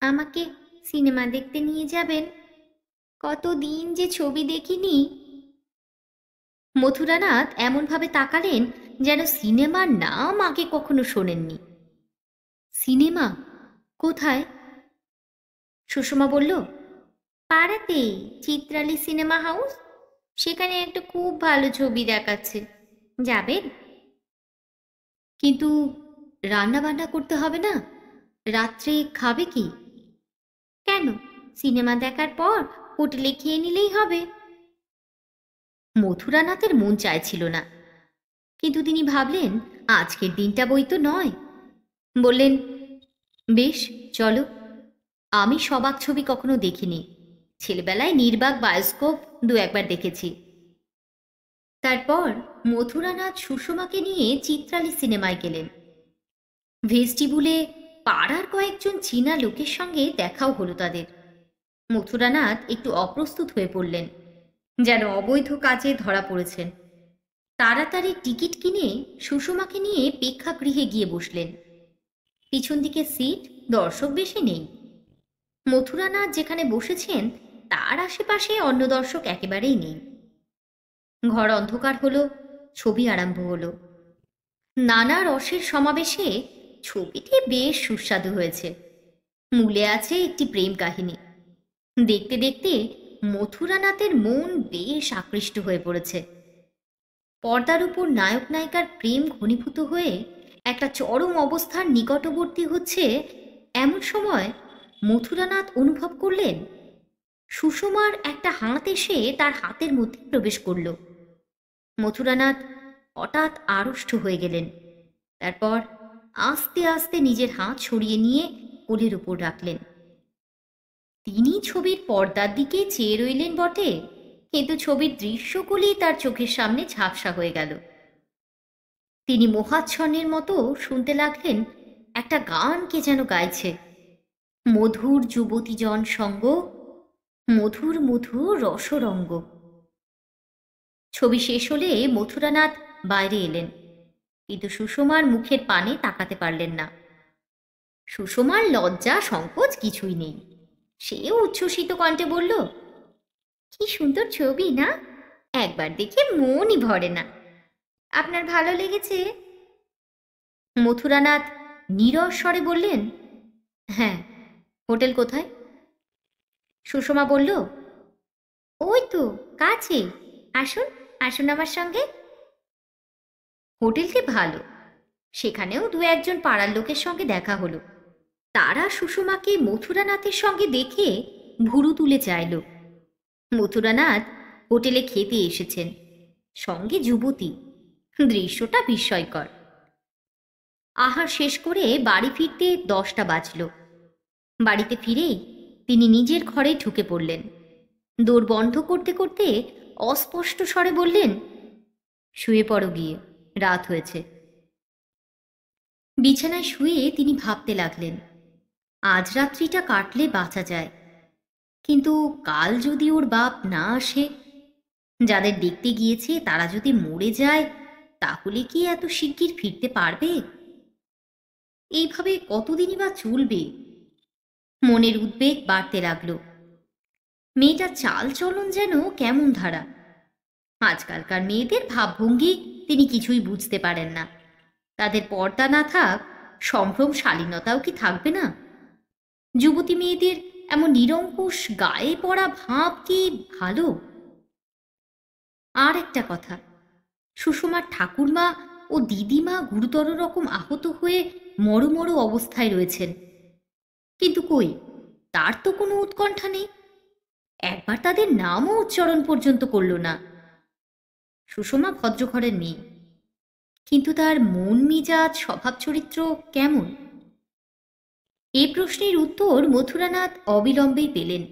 আমাকে সিনেমা দেখতে নিয়ে যাবেন? কতদিন যে ছবি দেখিনি। মথুরানাথ এমনভাবে তাকালেন যেন সিনেমার নাম আগে কখনো শোনেননি। সিনেমা? কোথায়? সুষমা বলল, পাড়াতে চিত্রালী সিনেমা হাউস, সেখানে একটা খুব ভালো ছবি দেখাচ্ছে, যাবেন? কিন্তু রান্না বান্না করতে হবে না? রাত্রে খাবে কি? কেন, সিনেমা দেখার পর হোটেলে খেয়ে নিলেই হবে। মথুরানাথের মন চাইছিল না, কিন্তু তিনি ভাবলেন আজকের দিনটা বই তো নয়। বললেন, বেশ, চলো। আমি সবাক ছবি কখনো দেখিনি, ছেলেবেলায় নির্বাক বায়োস্কোপ 2-1 বার দেখেছি। তারপর মথুরানাথ সুষমাকে নিয়ে চিত্রালী সিনেমায় গেলেন। ভেস্টিবুলে পাড়ার কয়েকজন চীনা লোকের সঙ্গে দেখাও হলো তাদের। মথুরানাথ একটু অপ্রস্তুত হয়ে পড়লেন, যেন অবৈধ কাজে ধরা পড়েছেন। তাড়াতাড়ি টিকিট কিনে সুষমাকে নিয়ে প্রেক্ষাগৃহে গিয়ে বসলেন। পিছন দিকে সিট, দর্শক বেশি নেই। মথুরানাথ যেখানে বসেছেন তার আশেপাশে অন্য দর্শক একেবারেই নেই। ঘর অন্ধকার হলো, ছবি আরম্ভ হলো। নানা রসের সমাবেশে ছবিটি বেশ সুস্বাদু হয়েছে। মূলে আছে একটি প্রেম কাহিনী। দেখতে দেখতে মথুরানাথের মন বেশ আকৃষ্ট হয়ে পড়েছে। পর্দার উপর নায়ক নায়িকার প্রেম ঘনীভূত হয়ে একটা চরম অবস্থার নিকটবর্তী হচ্ছে, এমন সময় মথুরানাথ অনুভব করলেন সুষমার একটা হাত এসে তার হাতের মধ্যে প্রবেশ করল। মথুরানাথ হঠাৎ আড়ষ্ট হয়ে গেলেন। তারপর আস্তে আস্তে নিজের হাত সরিয়ে নিয়ে কোলের উপর রাখলেন। তিনি ছবির পর্দার দিকে চেয়ে রইলেন বটে, কিন্তু ছবির দৃশ্যগুলি তার চোখের সামনে ঝাপসা হয়ে গেল। তিনি মোহাচ্ছন্নের মতো শুনতে লাগলেন একটা গান কে যেন গাইছে, মধুর যুবতীজন সঙ্গ, মধুর মধুর রসরঙ্গ। ছবি শেষ হলে মথুরানাথ বাইরে এলেন, কিন্তু সুষমার মুখের পানে তাকাতে পারলেন না। সুষমার লজ্জা সংকোচ কিছুই নেই। সেও উচ্ছ্বসিত কণ্ঠে বলল, কি সুন্দর ছবি না, একবার দেখে মনই ভরে না। আপনার ভালো লেগেছে? মথুরানাথ নীরস স্বরে বললেন, হ্যাঁ। হোটেল কোথায়? সুষমা বলল, ওই তো কাছে, আসুন আসুন আমার সঙ্গে। হোটেলটি ভালো, সেখানেও 2-1 জন পাড়ার লোকের সঙ্গে দেখা হলো। তারা সুষমাকে মথুরানাথের সঙ্গে দেখে ভুরু তুলে চাইল। মথুরানাথ হোটেলে খেতে এসেছেন, সঙ্গে যুবতী। দৃশ্যটা বিস্ময়কর। আহার শেষ করে বাড়ি ফিরতে 10টা বাজল। বাড়িতে ফিরেই তিনি নিজের ঘরে ঢুকে পড়লেন। দোর বন্ধ করতে করতে অস্পষ্ট স্বরে বললেন, শুয়ে পড়ো গিয়ে, রাত হয়েছে। বিছানায় শুয়ে তিনি ভাবতে লাগলেন, আজ রাত্রিটা কাটলে বাঁচা যায়, কিন্তু কাল যদি ওর বাপ না আসে, যাদের দেখতে গিয়েছে তারা যদি মরে যায়, তাহলে কি এত শিগগির ফিরতে পারবে? এইভাবে কতদিনই বা চলবে? মনের উদ্বেগ বাড়তে লাগল। মেয়েটার চাল চলন যেন কেমন ধারা। আজকালকার মেয়েদের ভাবভঙ্গি তিনি কিছুই বুঝতে পারেন না। তাদের পর্দা না থাক, সম্ভ্রম শালীনতাও কি থাকবে না? যুবতী মেয়েদের এমন নিরঙ্কুশ গায়ে পড়া ভাব কি ভালো? আর একটা কথা, সুষমার ঠাকুরমা ও দিদিমা গুরুতর রকম আহত হয়ে মরমর অবস্থায় রয়েছেন। কিন্তু কই, তার তো কোনো উৎকণ্ঠা নেই। একবার তাদের নামও উচ্চারণ পর্যন্ত করল না। সুষমা ভদ্রঘরের মেয়ে, কিন্তু তার মন মেজাজ স্বভাব চরিত্র কেমন? এই প্রশ্নের উত্তর মথুরানাথ অবিলম্বেই পেলেন।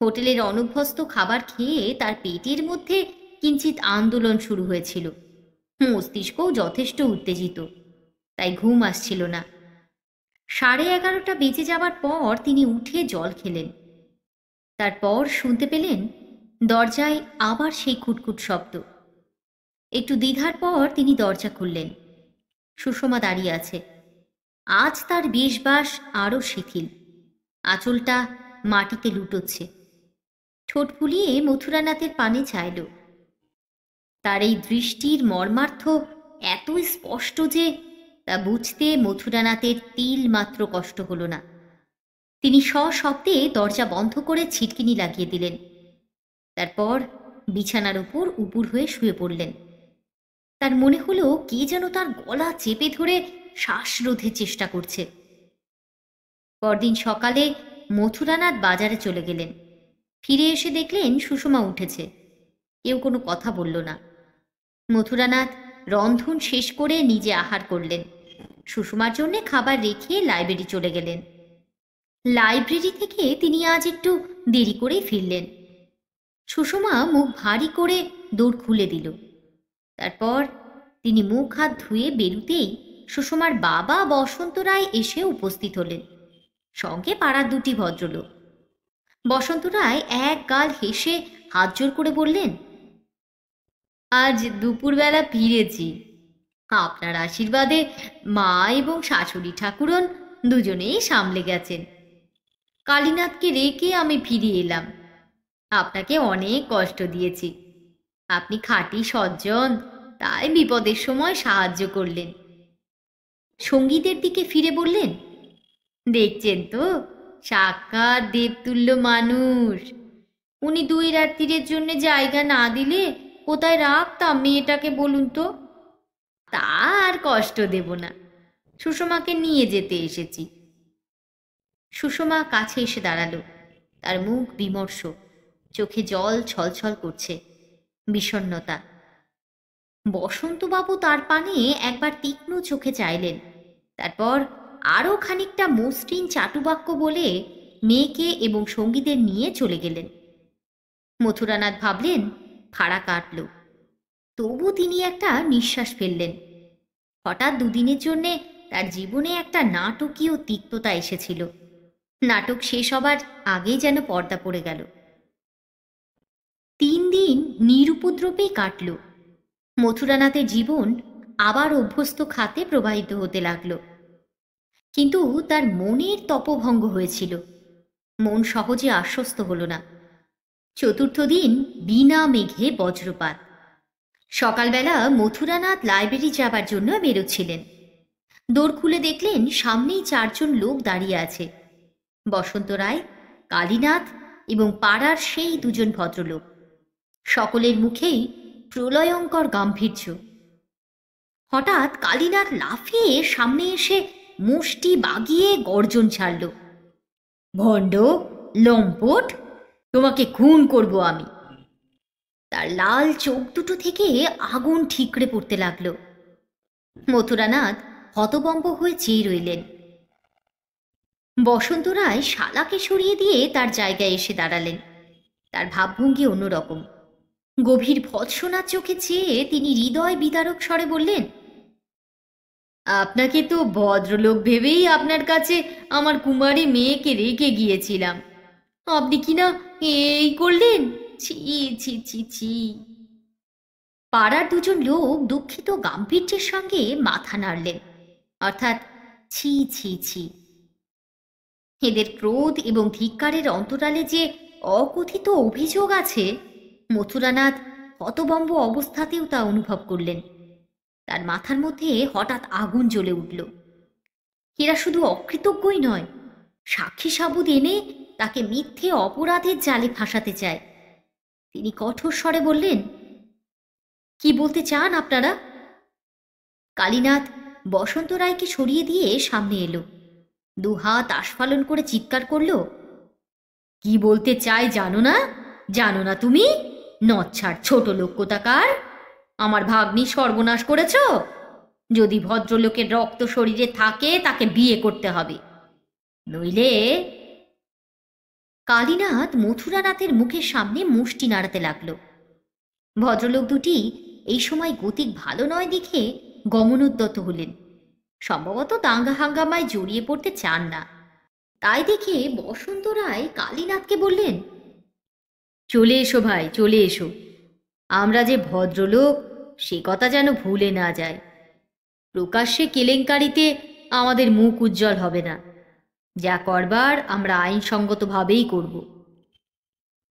হোটেলের অনভ্যস্ত খাবার খেয়ে তার পেটের মধ্যে কিঞ্চিত আন্দোলন শুরু হয়েছিল। মস্তিষ্কও যথেষ্ট উত্তেজিত, তাই ঘুম আসছিল না। 11:30 বেজে যাবার পর তিনি উঠে জল খেলেন। তারপর শুনতে পেলেন দরজায় আবার সেই খুটখুট শব্দ। একটু দ্বিধার পর তিনি দরজা খুললেন। সুষমা দাঁড়িয়ে আছে। আজ তার বেশবাস আরও শিথিল, আঁচলটা মাটিতে লুটোচ্ছে। ঠোঁট ফুলিয়ে মথুরানাথের পানে চাইল। তার এই দৃষ্টির মর্মার্থ এত স্পষ্ট যে তা বুঝতে মথুরানাথের তিল মাত্র কষ্ট হল না। তিনি সশব্দে দরজা বন্ধ করে ছিটকিনি লাগিয়ে দিলেন। তারপর বিছানার উপর উপুর হয়ে শুয়ে পড়লেন। তার মনে হলো কে যেন তার গলা চেপে ধরে শ্বাসরোধের চেষ্টা করছে। পরদিন সকালে মথুরানাথ বাজারে চলে গেলেন। ফিরে এসে দেখলেন সুষমা উঠেছে। কেউ কোনো কথা বলল না। মথুরানাথ রন্ধন শেষ করে নিজে আহার করলেন। সুষমার জন্যে খাবার রেখে লাইব্রেরি চলে গেলেন। লাইব্রেরি থেকে তিনি আজ একটু দেরি করেই ফিরলেন। সুষমা মুখ ভারী করে দৌড় খুলে দিল। তারপর তিনি মুখ হাত ধুয়ে বেরুতেই সুষমার বাবা বসন্ত রায় এসে উপস্থিত হলেন, সঙ্গে পাড়ার দুটি ভদ্রলোক। বসন্ত রায় এক গাল হেসে হাত জোর করে বললেন, আজ দুপুরবেলা ফিরেছি। আপনার আশীর্বাদে মা এবং শাশুড়ি ঠাকুরন দুজনেই সামলে গেছেন। কালীনাথকে রেখে আমি ফিরে এলাম। আপনাকে অনেক কষ্ট দিয়েছি। আপনি খাঁটি সজ্জন, তাই বিপদের সময় সাহায্য করলেন। সঙ্গীতের দিকে ফিরে বললেন, দেখছেন তো, সাক্ষাৎ দেবতুল্য মানুষ। উনি 2 রাত্রির জন্য জায়গা না দিলে কোথায় রাখতাম মেয়েটাকে বলুন তো? তা আর কষ্ট দেব না, সুষমাকে নিয়ে যেতে এসেছি। সুষমা কাছে এসে দাঁড়ালো। তার মুখ বিমর্ষ, চোখে জল ছলছল করছে, বিষণ্ণতা। বসন্তবাবু তার পানে একবার তীক্ষ্ণ চোখে চাইলেন। তারপর আরও খানিকটা মসৃণ চাটুবাক্য বলে মেয়েকে এবং সঙ্গীদের নিয়ে চলে গেলেন। মথুরানাথ ভাবলেন ভাড়া কাটল। তবু তিনি একটা নিঃশ্বাস ফেললেন। হঠাৎ 2 দিনের জন্যে তার জীবনে একটা নাটকীয় তিক্ততা এসেছিল। নাটক শেষ হবার আগেই যেন পর্দা পড়ে গেল। 3 দিন নিরুপদ্রবেই কাটল। মথুরানাথের জীবন আবার অভ্যস্ত খাতে প্রবাহিত হতে লাগল। কিন্তু তার মনের তপভঙ্গ হয়েছিল। মন সহজে আশ্বস্ত হল না। 4র্থ দিন বিনা মেঘে বজ্রপাত। সকালবেলা মথুরানাথ লাইব্রেরি যাবার জন্য বেরোচ্ছিলেন। দোর খুলে দেখলেন সামনেই 4 জন লোক দাঁড়িয়ে আছে, বসন্ত রায়, কালীনাথ এবং পাড়ার সেই 2 জন ভদ্রলোক। সকলের মুখেই প্রলয়ঙ্কর গাম্ভীর্য। হঠাৎ কালীনাথ লাফিয়ে সামনে এসে মুষ্টি বাগিয়ে গর্জন ছাড়ল, ভণ্ড, লম্পট, তোমাকে খুন করব আমি। তার লাল চোখ দুটো থেকে আগুন ঠিকরে পড়তে লাগলো। মথুরানাথ হতবম্ব হয়ে চেয়ে রইলেন। বসন্ত রায় শালাকে সরিয়ে দিয়ে তার জায়গায় এসে দাঁড়ালেন। তার ভাবভঙ্গি অন্যরকম। গভীর ভৎসনার চোখে চেয়ে তিনি হৃদয় বিদারক স্বরে বললেন, আপনাকে তো ভদ্রলোক ভেবেই আপনার কাছে আমার কুমারী মেয়েকে রেখে গিয়েছিলাম। আপনি কিনা এই করলেন! ছি ছি ছি ছি। পাড়ার 2 জন লোক দুঃখিত গাম্ভীর্যের সঙ্গে মাথা নাড়লেন, অর্থাৎ ছি ছি ছি। এদের ক্রোধ এবং ধিক্কারের অন্তরালে যে অকথিত অভিযোগ আছে, মথুরানাথ হতবম্ব অবস্থাতেও তা অনুভব করলেন। তার মাথার মধ্যে হঠাৎ আগুন জ্বলে উঠল। এরা শুধু অকৃতজ্ঞই নয়, সাক্ষী সাবুদ এনে তাকে মিথ্যে অপরাধের জালে ফাঁসাতে চায়। তিনি কঠোর স্বরে বললেন, কি বলতে চান আপনারা? কালীনাথ বসন্ত রায়কে সরিয়ে দিয়ে সামনে এলো। দুহাত আস্ফালন করে চিৎকার করল, কি বলতে চাই জানো না? জানো না তুমি? নচ্ছাড় ছোট লোক কোথাকার! আমার ভাগ্নি সর্বনাশ করেছ। যদি ভদ্রলোকের রক্ত শরীরে থাকে তাকে বিয়ে করতে হবে, নইলে। কালীনাথ মথুরানাথের মুখের সামনে মুষ্টি নাড়াতে লাগলো। ভদ্রলোক দুটি এই সময় গতিক ভালো নয় দেখে গমনোদ্যত হলেন। সম্ভবত দাঙ্গা হাঙ্গামায় জড়িয়ে পড়তে চান না। তাই দেখে বসন্ত রায় কালীনাথকে বললেন, চলে এসো ভাই, চলে এসো। আমরা যে ভদ্রলোক সে কথা যেন ভুলে না যায়। প্রকাশ্যে কেলেঙ্কারিতে আমাদের মুখ উজ্জ্বল হবে না। যা করবার আমরা আইনসঙ্গতভাবেই করব।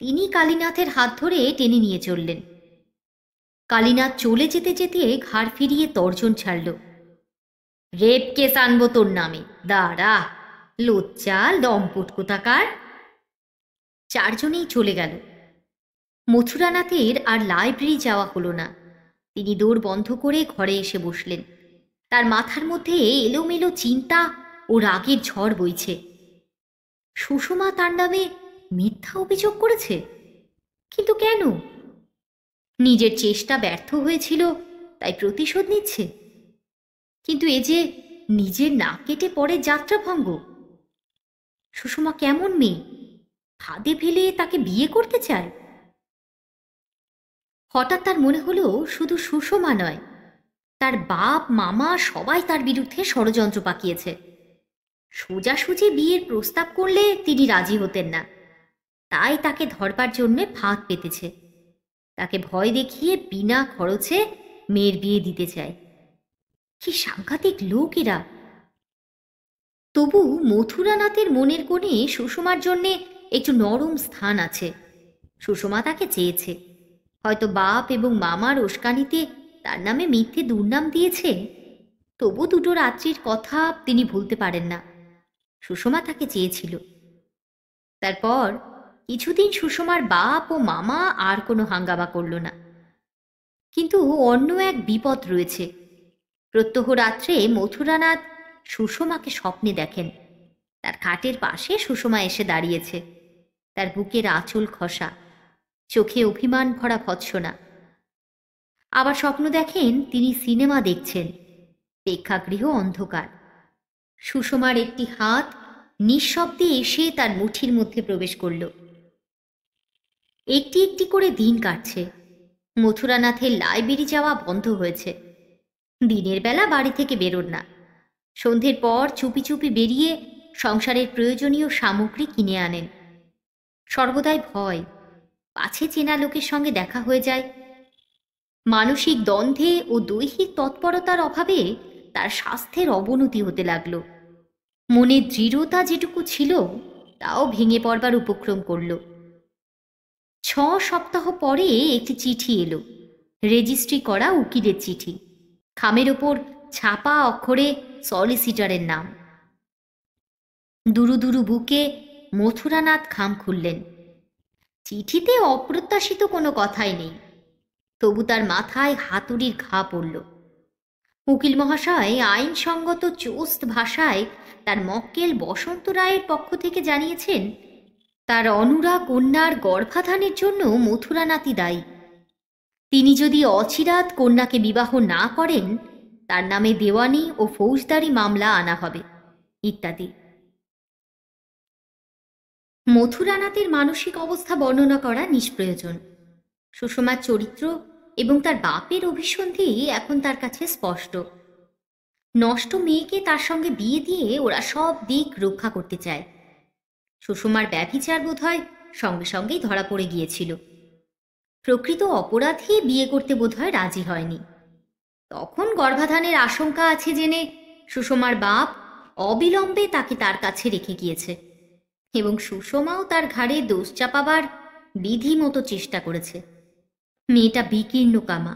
তিনি কালীনাথের হাত ধরে টেনে নিয়ে চললেন। কালীনাথ চলে যেতে যেতে ঘাড় ফিরিয়ে তর্জন ছাড়ল, রেপ কেস আনবো তোর নামে, দাঁড়া, লোচ্চাল দম্পট কোথাকার। চারজনেই চলে গেল। মথুরানাথের আর লাইব্রেরি যাওয়া হলো না। তিনি দৌড় বন্ধ করে ঘরে এসে বসলেন। তার মাথার মধ্যে এলোমেলো চিন্তা ও রাগের ঝড় বইছে। সুষমা তার নামে মিথ্যা অভিযোগ করেছে, কিন্তু কেন? নিজের চেষ্টা ব্যর্থ হয়েছিল তাই প্রতিশোধ নিচ্ছে। কিন্তু এ যে নিজের নাক কেটে পরে যাত্রাভঙ্গ। সুষমা কেমন মেয়ে? ফাঁদে ফেলে তাকে বিয়ে করতে চায়। হঠাৎ তার মনে হলো শুধু সুষমা নয়, তার বাপ মামা সবাই তার বিরুদ্ধে ষড়যন্ত্র পাকিয়েছে। সোজাসুজি বিয়ের প্রস্তাব করলে তিনি রাজি হতেন না, তাই তাকে ধরবার জন্য ফাঁদ পেতেছে। তাকে ভয় দেখিয়ে বিনা খরচে মেয়ের বিয়ে দিতে চায়। কি সাংঘাতিক লোক এরা! তবু মথুরানাথের মনের কোণে সুষমার জন্যে একটু নরম স্থান আছে। সুষমা তাকে চেয়েছে। হয়তো বাপ এবং মামার উস্কানিতে তার নামে মিথ্যে দুর্নাম দিয়েছে, তবু দুটো রাত্রির কথা তিনি ভুলতে পারেন না। সুষমা তাকে চেয়েছিল। তারপর কিছুদিন সুষমার বাপ ও মামা আর কোনো হাঙ্গামা করল না। কিন্তু অন্য এক বিপদ রয়েছে। প্রত্যহ রাত্রে মথুরানাথ সুষমাকে স্বপ্নে দেখেন। তার খাটের পাশে সুষমা এসে দাঁড়িয়েছে, তার বুকের আঁচল খসা, চোখে অভিমান ভরা ভৎসনা। আবার স্বপ্ন দেখেন তিনি সিনেমা দেখছেন, প্রেক্ষাগৃহ অন্ধকার। সুষমার একটি হাত নিঃশব্দে এসে তার মুঠির মধ্যে প্রবেশ করল। একটি একটি করে দিন কাটছে। মথুরানাথের লাইব্রেরি যাওয়া বন্ধ হয়েছে। দিনের বেলা বাড়ি থেকে বেরোন না। সন্ধ্যের পর চুপি চুপি বেরিয়ে সংসারের প্রয়োজনীয় সামগ্রী কিনে আনেন। সর্বদাই ভয়, পাছে চেনা লোকের সঙ্গে দেখা হয়ে যায়। মানসিক দ্বন্দ্বে ও দৈহিক তৎপরতার অভাবে তার স্বাস্থ্যের অবনতি হতে লাগল। মনের দৃঢ়তা যেটুকু ছিল তাও ভেঙে পড়বার উপক্রম করল। 6 সপ্তাহ পরে একটি চিঠি এলো, রেজিস্ট্রি করা উকিলের চিঠি। খামের ওপর ছাপা অক্ষরে সলিসিটারের নাম। দুরু দুরু বুকে মথুরানাথ খাম খুললেন। চিঠিতে অপ্রত্যাশিত কোনো কথাই নেই, তবু তার মাথায় হাতুড়ির ঘা পড়ল। উকিল মহাশয় আইনসঙ্গত চোস্ত ভাষায় তার মক্কেল বসন্ত রায়ের পক্ষ থেকে জানিয়েছেন, তার অনুরা কন্যার গর্ভাধানের জন্য মথুরানাথই দায়ী। তিনি যদি অচিরাত কন্যাকে বিবাহ না করেন তার নামে দেওয়ানি ও ফৌজদারি মামলা আনা হবে, ইত্যাদি। মথুরানাথের মানসিক অবস্থা বর্ণনা করা নিষ্প্রয়োজন। সুষমার চরিত্র এবং তার বাপের অভিসন্ধি এখন তার কাছে স্পষ্ট। নষ্ট মেয়েকে তার সঙ্গে বিয়ে দিয়ে ওরা সব দিক রক্ষা করতে চায়। সুষমার ব্যভিচার বোধহয় সঙ্গে সঙ্গেই ধরা পড়ে গিয়েছিল। প্রকৃত অপরাধী বিয়ে করতে বোধহয় রাজি হয়নি। তখন গর্ভাধানের আশঙ্কা আছে জেনে সুষমার বাপ অবিলম্বে তাকে তার কাছে রেখে গিয়েছে, এবং সুষমাও তার ঘাড়ে দোষ চাপাবার বিধিমতো চেষ্টা করেছে। মেয়েটা বিকীর্ণ কামা,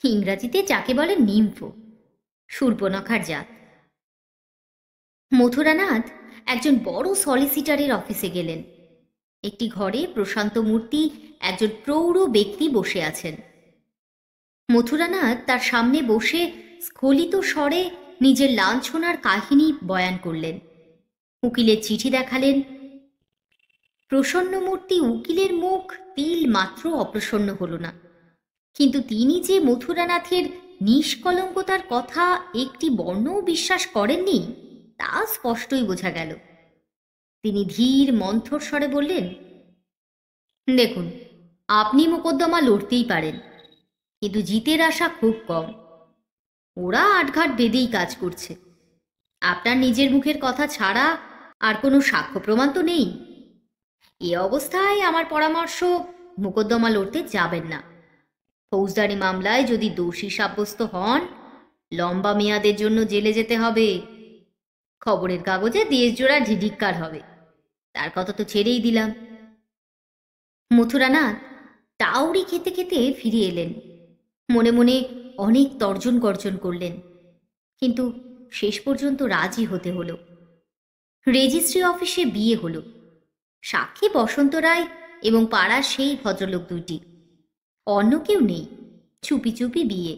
ইংরাজিতে যাকে বলে নিম্ফ, শূর্পণখার জাত। মথুরানাথ একজন বড় সলিসিটারের অফিসে গেলেন। একটি ঘরে প্রশান্ত মূর্তি একজন প্রৌঢ় ব্যক্তি বসে আছেন। মথুরানাথ তার সামনে বসে স্খলিত স্বরে নিজের লাঞ্ছনার কাহিনী বয়ান করলেন। উকিলের চিঠি দেখালেন। প্রসন্নমূর্তি উকিলের মুখ তিল মাত্র অপ্রসন্ন হল না, কিন্তু তিনি যে মথুরানাথের নিষ্কলঙ্কতার কথা একটি বর্ণও বিশ্বাস করেননি তা স্পষ্টই বোঝা গেল। তিনি ধীর মন্থর স্বরে বললেন, দেখুন, আপনি মোকদ্দমা লড়তেই পারেন, কিন্তু জিতের আশা খুব কম। ওরা আটঘাট বেঁধেই কাজ করছে। আপনার নিজের মুখের কথা ছাড়া আর কোনো সাক্ষ্য প্রমাণ তো নেই। এ অবস্থায় আমার পরামর্শ, মোকদ্দমা লড়তে যাবেন না। ফৌজদারি মামলায় যদি দোষী সাব্যস্ত হন, লম্বা মেয়াদের জন্য জেলে যেতে হবে। খবরের কাগজে দেশজোড়া ঢিঢিক্কার হবে। তার কথা তো ছেড়েই দিলাম। মথুরানাথ টাউরি খেতে খেতে ফিরে এলেন। মনে মনে অনেক তর্জন গর্জন করলেন, কিন্তু শেষ পর্যন্ত রাজি হতে হলো। রেজিস্ট্রি অফিসে বিয়ে হলো। সাক্ষী বসন্ত রায় এবং পাড়ার সেই ভদ্রলোক দুইটি, অন্য কেউ নেই। চুপি চুপি বিয়ে।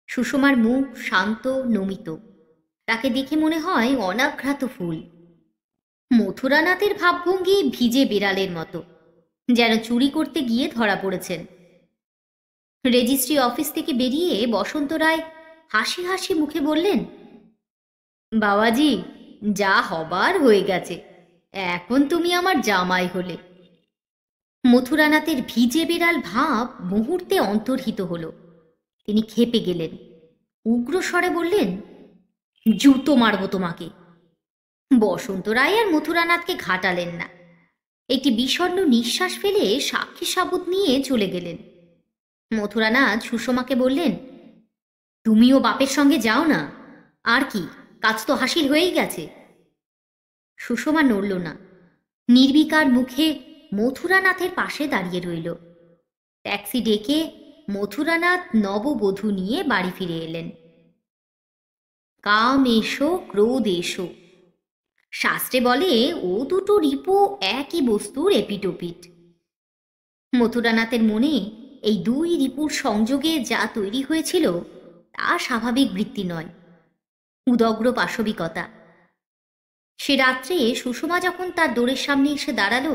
সুষমার মুখ শান্ত নমিত, তাকে দেখে মনে হয় অনাঘ্রাত ফুল। মথুরানাথের ভাবভঙ্গি ভিজে বিড়ালের মতো, যেন চুরি করতে গিয়ে ধরা পড়েছেন। রেজিস্ট্রি অফিস থেকে বেরিয়ে বসন্ত রায় হাসি হাসি মুখে বললেন, বাবাজি, যা হবার হয়ে গেছে, এখন তুমি আমার জামাই হলে। মথুরানাথের ভিজে বিড়াল ভাব মুহূর্তে অন্তর্হিত হল। তিনি ক্ষেপে গেলেন, উগ্র স্বরে বললেন, জুতো মারব তোমাকে। বসন্ত রায় আর মথুরানাথকে ঘাটালেন না। একটি বিষণ্ণ নিঃশ্বাস ফেলে সাক্ষী সাবুত নিয়ে চলে গেলেন। মথুরানাথ সুষমাকে বললেন, তুমিও বাপের সঙ্গে যাও না। আর কি, কাজ তো হাসিল হয়েই গেছে। সুষমা নড়ল না, নির্বিকার মুখে মথুরানাথের পাশে দাঁড়িয়ে রইল। ট্যাক্সি ডেকে মথুরানাথ নববধূ নিয়ে বাড়ি ফিরে এলেন। কাম এসো ক্রোধ এসো, শাস্ত্রে বলে ও দুটো রিপু একই বস্তুর এপিটোপিট। মথুরানাথের মনে এই দুই রিপুর সংযোগে যা তৈরি হয়েছিল তা স্বাভাবিক বৃত্তি নয়, উদগ্র পাশবিকতা। সে রাত্রে সুষমা যখন তার দোরের সামনে এসে দাঁড়ালো,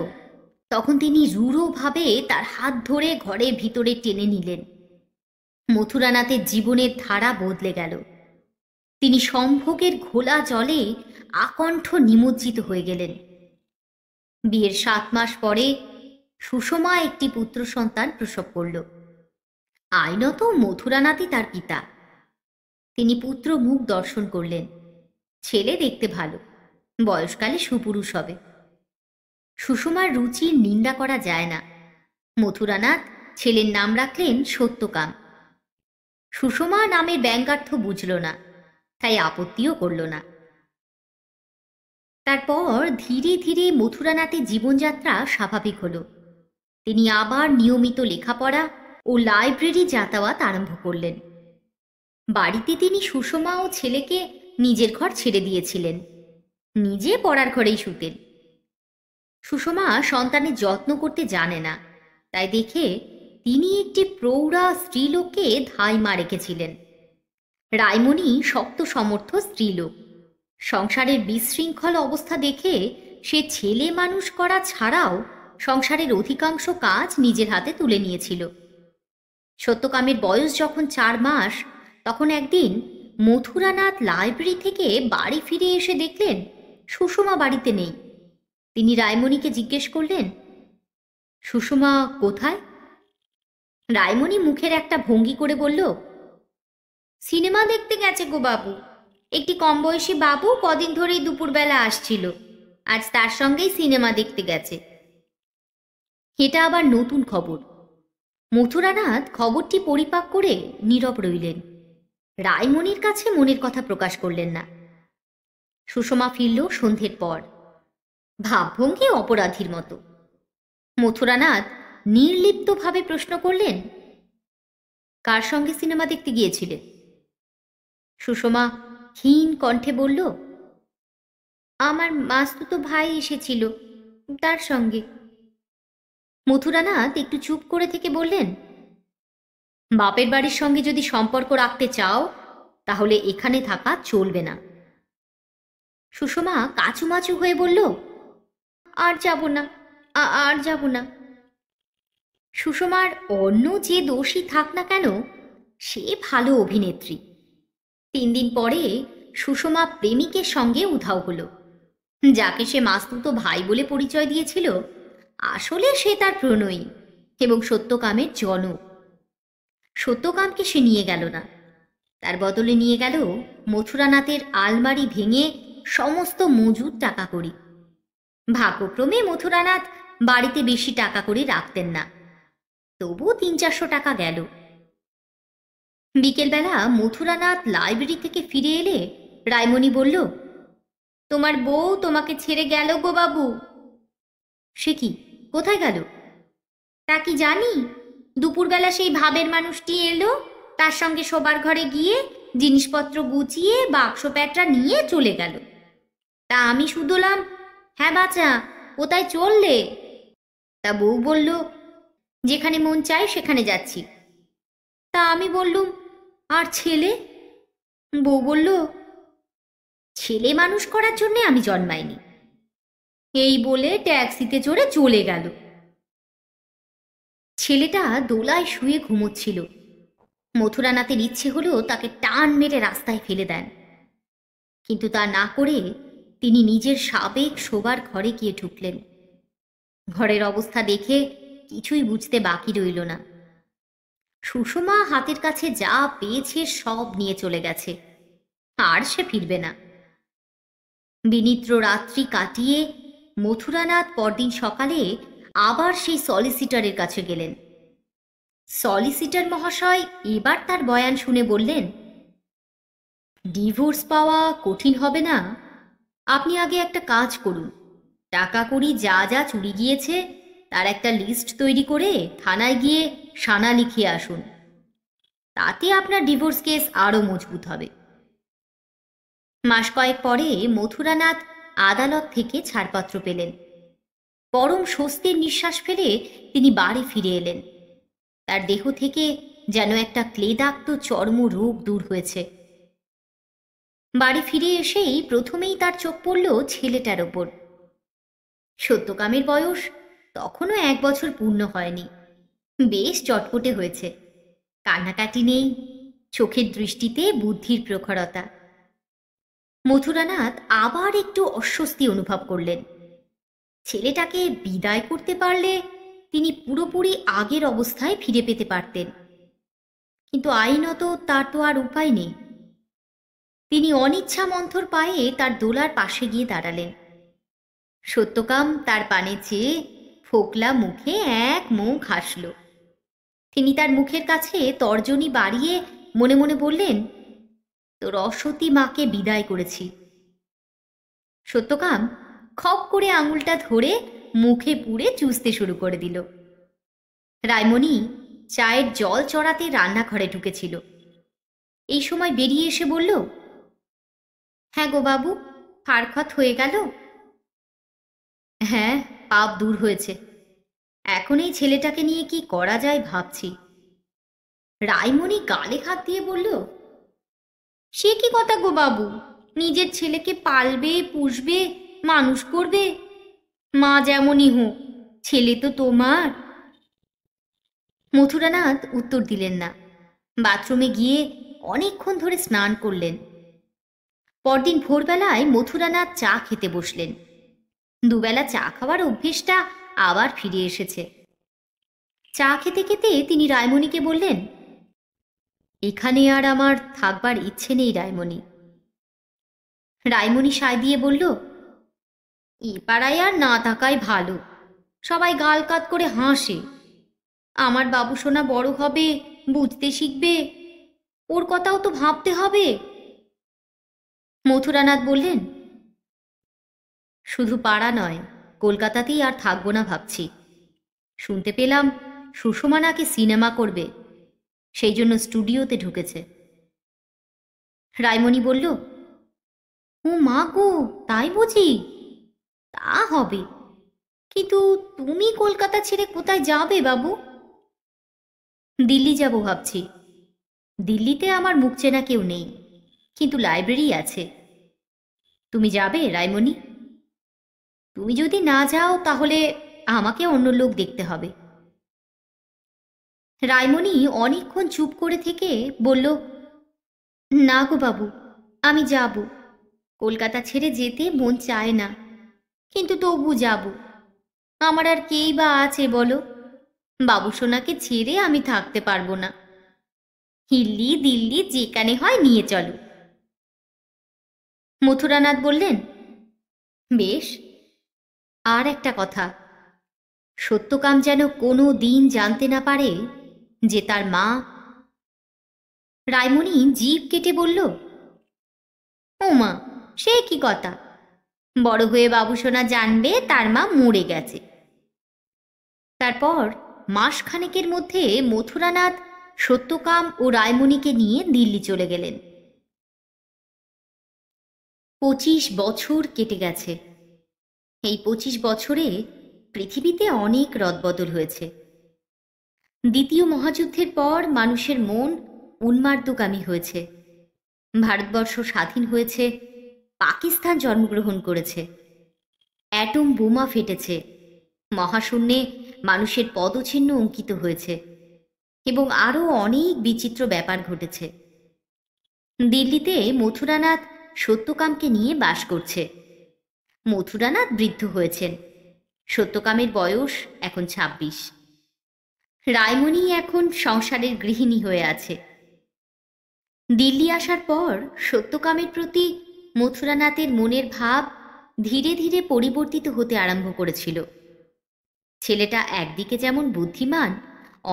তখন তিনি রূঢ়ভাবে তার হাত ধরে ঘরের ভিতরে টেনে নিলেন। মথুরানাথের জীবনের ধারা বদলে গেল। তিনি সম্ভোগের ঘোলা জলে আকণ্ঠ নিমজ্জিত হয়ে গেলেন। বিয়ের 7 মাস পরে সুষমা একটি পুত্র সন্তান প্রসব করল। আইনত মথুরানাথই তার পিতা। তিনি পুত্র মুখ দর্শন করলেন। ছেলে দেখতে ভালো, বয়সকালে সুপুরুষ হবে। সুষমার রুচির নিন্দা করা যায় না। মথুরানাথ ছেলের নাম রাখলেন সত্যকাম। সুষমা নামের ব্যঙ্গার্থ বুঝল না, তাই আপত্তিও করল না। তারপর ধীরে ধীরে মথুরানাথের জীবনযাত্রা স্বাভাবিক হল। তিনি আবার নিয়মিত লেখাপড়া ও লাইব্রেরি যাতায়াত আরম্ভ করলেন। বাড়িতে তিনি সুষমা ও ছেলেকে নিজের ঘর ছেড়ে দিয়েছিলেন। নিজে পড়ার ঘরেই শুতেন। সুষমা সন্তানের যত্ন করতে জানে না, তাই দেখে তিনি একটি প্রৌঢ়া স্ত্রীলোককে ধাইমা রেখেছিলেন। রায়মণি শক্ত সমর্থ স্ত্রীলোক। সংসারের বিশৃঙ্খল অবস্থা দেখে সে ছেলে মানুষ করা ছাড়াও সংসারের অধিকাংশ কাজ নিজের হাতে তুলে নিয়েছিল। সত্যকামের বয়স যখন 4 মাস, তখন একদিন মথুরানাথ লাইব্রেরি থেকে বাড়ি ফিরে এসে দেখলেন সুষমা বাড়িতে নেই। তিনি রায়মণিকে জিজ্ঞেস করলেন, সুষমা কোথায়? রায়মণি মুখের একটা ভঙ্গি করে বলল, সিনেমা দেখতে গেছে গো বাবু। একটি কম বয়সী বাবু কদিন ধরেই দুপুরবেলা আসছিল, আজ তার সঙ্গেই সিনেমা দেখতে গেছে। এটা আবার নতুন খবর। মথুরানাথ খবরটি পরিপাক করে নীরব রইলেন। রায়মণির কাছে মনের কথা প্রকাশ করলেন না। সুষমা ফিরল সন্ধ্যের পর, ভাবভঙ্গি অপরাধীর মতো। মথুরানাথ নির্লিপ্তভাবে প্রশ্ন করলেন, কার সঙ্গে সিনেমা দেখতে গিয়েছিলে? সুষমা ক্ষীণ কণ্ঠে বলল, আমার মাসতুতো ভাই এসেছিল, তার সঙ্গে। মথুরানাথ একটু চুপ করে থেকে বললেন, বাপের বাড়ির সঙ্গে যদি সম্পর্ক রাখতে চাও তাহলে এখানে থাকা চলবে না। সুষমা কাচুমাচু হয়ে বলল, আর যাব না, আর যাব না। সুষমার অন্য যে দোষী থাক না কেন, সে ভালো অভিনেত্রী। 3 দিন পরে সুষমা প্রেমিকের সঙ্গে উধাও হলো। যাকে সে মাস্তুতো ভাই বলে পরিচয় দিয়েছিল, আসলে সে তার প্রণয়ী এবং সত্যকামের জনক। সত্যকামকে সে নিয়ে গেল না, তার বদলে নিয়ে গেল মথুরানাথের আলমারি ভেঙে সমস্ত মজুদ টাকা কড়ি। ভাগ্যক্রমে মথুরানাথ বাড়িতে বেশি টাকা করে রাখতেন না, তবু 300-400 টাকা গেল। বিকেলবেলা মথুরানাথ লাইব্রেরি থেকে ফিরে এলে রায়মণি বলল, তোমার বউ তোমাকে ছেড়ে গেল গো বাবু। সে কি, কোথায় গেল? তা কি জানি, দুপুরবেলা সেই ভাবের মানুষটি এলো, তার সঙ্গে শোবার ঘরে গিয়ে জিনিসপত্র গুছিয়ে বাক্স প্যাটরা নিয়ে চলে গেল। তা আমি শুধলাম, হ্যাঁ বাছা, কোথায় চললে? তা বউ বলল, যেখানে মন চায় সেখানে যাচ্ছি। তা আমি বললুম, আর ছেলে? বউ বলল, ছেলে মানুষ করার জন্যে আমি জন্মাইনি। এই বলে ট্যাক্সিতে চড়ে চলে গেল। ছেলেটা দোলায় শুয়ে ঘুমোচ্ছিল। মথুরানাথের ইচ্ছে হলো তাকে টান মেরে রাস্তায় ফেলে দেন, কিন্তু তা না করে তিনি নিজের সাবেক শোবার ঘরে গিয়ে ঢুকলেন। ঘরের অবস্থা দেখে কিছুই বুঝতে বাকি রইল না। সুষমা হাতের কাছে যা পেয়েছে সব নিয়ে চলে গেছে, আর সে ফিরবে না। বিনিদ্র রাত্রি কাটিয়ে মথুরানাথ পরদিন সকালে আবার সেই সলিসিটরের কাছে গেলেন। সলিসিটর মহাশয় এবার তার বয়ান শুনে বললেন, ডিভোর্স পাওয়া কঠিন হবে না। আপনি আগে একটা কাজ করুন, টাকা কড়ি যা যা চুরি গিয়েছে তার একটা লিস্ট তৈরি করে থানায় গিয়ে সানা লিখিয়ে আসুন। তাতে আপনার ডিভোর্স কেস আরও মজবুত হবে। মাস কয়েক পরে মথুরানাথ আদালত থেকে ছাড়পত্র পেলেন। পরম স্বস্তির নিঃশ্বাস ফেলে তিনি বাড়ি ফিরে এলেন। তার দেহ থেকে যেন একটা ক্লেদাক্ত চর্ম রোগ দূর হয়েছে। বাড়ি ফিরে এসেই প্রথমেই তার চোখ পড়ল ছেলেটার ওপর। সত্যকামের বয়স তখনও 1 বছর পূর্ণ হয়নি, বেশ চটপটে হয়েছে, কান্নাকাটি নেই, চোখের দৃষ্টিতে বুদ্ধির প্রখরতা। মথুরানাথ আবার একটু অস্বস্তি অনুভব করলেন। ছেলেটাকে বিদায় করতে পারলে তিনি পুরোপুরি আগের অবস্থায় ফিরে পেতে পারতেন, কিন্তু আইনত তার তো আর উপায় নেই। তিনি অনিচ্ছা মন্থর পায়ে তার দোলার পাশে গিয়ে দাঁড়ালেন। সত্যকাম তার পানে চেয়ে ফোকলা মুখে এক মুখ হাসল। তিনি তার মুখের কাছে তর্জনী বাড়িয়ে মনে মনে বললেন, তোর অসতী মাকে বিদায় করেছি। সত্যকাম খপ করে আঙুলটা ধরে মুখে পুড়ে চুষতে শুরু করে দিল। রায়মণি চায়ের জল চড়াতে রান্নাঘরে ঢুকেছিল। এই সময় বেরিয়ে এসে বলল, হ্যাঁ গো বাবু, ফারখত হয়ে গেল? হ্যাঁ, পাপ দূর হয়েছে। এখন এই ছেলেটাকে নিয়ে কি করা যায় ভাবছি। রায়মণি গালে হাত দিয়ে বলল, সে কি কথা গো বাবু, নিজের ছেলেকে পালবে, পুষবে, মানুষ করবে। মা যেমনই হোক, ছেলে তো তোমার। মথুরানাথ উত্তর দিলেন না। বাথরুমে গিয়ে অনেকক্ষণ ধরে স্নান করলেন। পরদিন ভোরবেলায় মথুরানাথ চা খেতে বসলেন। দুবেলা চা খাওয়ার অভ্যেসটা আবার ফিরে এসেছে। চা খেতে খেতে তিনি রায়মণিকে বললেন, এখানে আর আমার থাকবার ইচ্ছে নেই রায়মণি। রায়মণি সায় দিয়ে বলল, এ পাড়ায় আর না থাকাই ভালো, সবাই গাল কাত করে হাসে। আমার বাবুসোনা বড় হবে, বুঝতে শিখবে, ওর কথাও তো ভাবতে হবে। মথুরানাথ বললেন, শুধু পাড়া নয়, কলকাতাতেই আর থাকবো না ভাবছি। শুনতে পেলাম সুষমা নাকি সিনেমা করবে, সেই জন্য স্টুডিওতে ঢুকেছে। রায়মণি বলল, ও মা গো, তাই বুঝি? তা হবে, কিন্তু তুমি কলকাতা ছেড়ে কোথায় যাবে বাবু? দিল্লি যাব ভাবছি। দিল্লিতে আমার মুখ চেনা কেউ নেই, কিন্তু লাইব্রেরি আছে। তুমি যাবে রায়মণি? তুমি যদি না যাও তাহলে আমাকে অন্য লোক দেখতে হবে। রায়মণি অনেকক্ষণ চুপ করে থেকে বলল, না গো বাবু, আমি যাব। কলকাতা ছেড়ে যেতে মন চায় না, কিন্তু তবু যাব। আমার আর কেই বা আছে বলো? বাবুসোনাকে ছেড়ে আমি থাকতে পারবো না। হিল্লি দিল্লি যেখানে হয় নিয়ে চলো। মথুরানাথ বললেন, বেশ। আর একটা কথা, সত্যকাম যেন কোনো দিন জানতে না পারে যে তার মা। রায়মণি জিভ কেটে বলল, ও মা, সে কি কথা? বড় হয়ে বাবুসোনা জানবে তার মা মরে গেছে। তারপর মাসখানেকের মধ্যে মথুরানাথ সত্যকাম ও রায়মণিকে নিয়ে দিল্লি চলে গেলেন। 25 বছর কেটে গেছে। এই 25 বছরে পৃথিবীতে অনেক রদবদল হয়েছে। দ্বিতীয় মহাযুদ্ধের পর মানুষের মন উন্মাদগামী হয়েছে। ভারতবর্ষ স্বাধীন হয়েছে, পাকিস্তান জন্মগ্রহণ করেছে, অ্যাটম বোমা ফেটেছে, মহাশূন্যে মানুষের পদচিহ্ন অঙ্কিত হয়েছে এবং আরও অনেক বিচিত্র ব্যাপার ঘটেছে। দিল্লিতে মথুরানাথ সত্যকামকে নিয়ে বাস করছে। মথুরানাথ বৃদ্ধ হয়েছেন, সত্যকামের বয়স এখন 26। রায়মণি এখন সংসারের গৃহিণী হয়ে আছে। দিল্লি আসার পর সত্যকামের প্রতি মথুরানাথের মনের ভাব ধীরে ধীরে পরিবর্তিত হতে আরম্ভ করেছিল। ছেলেটা একদিকে যেমন বুদ্ধিমান,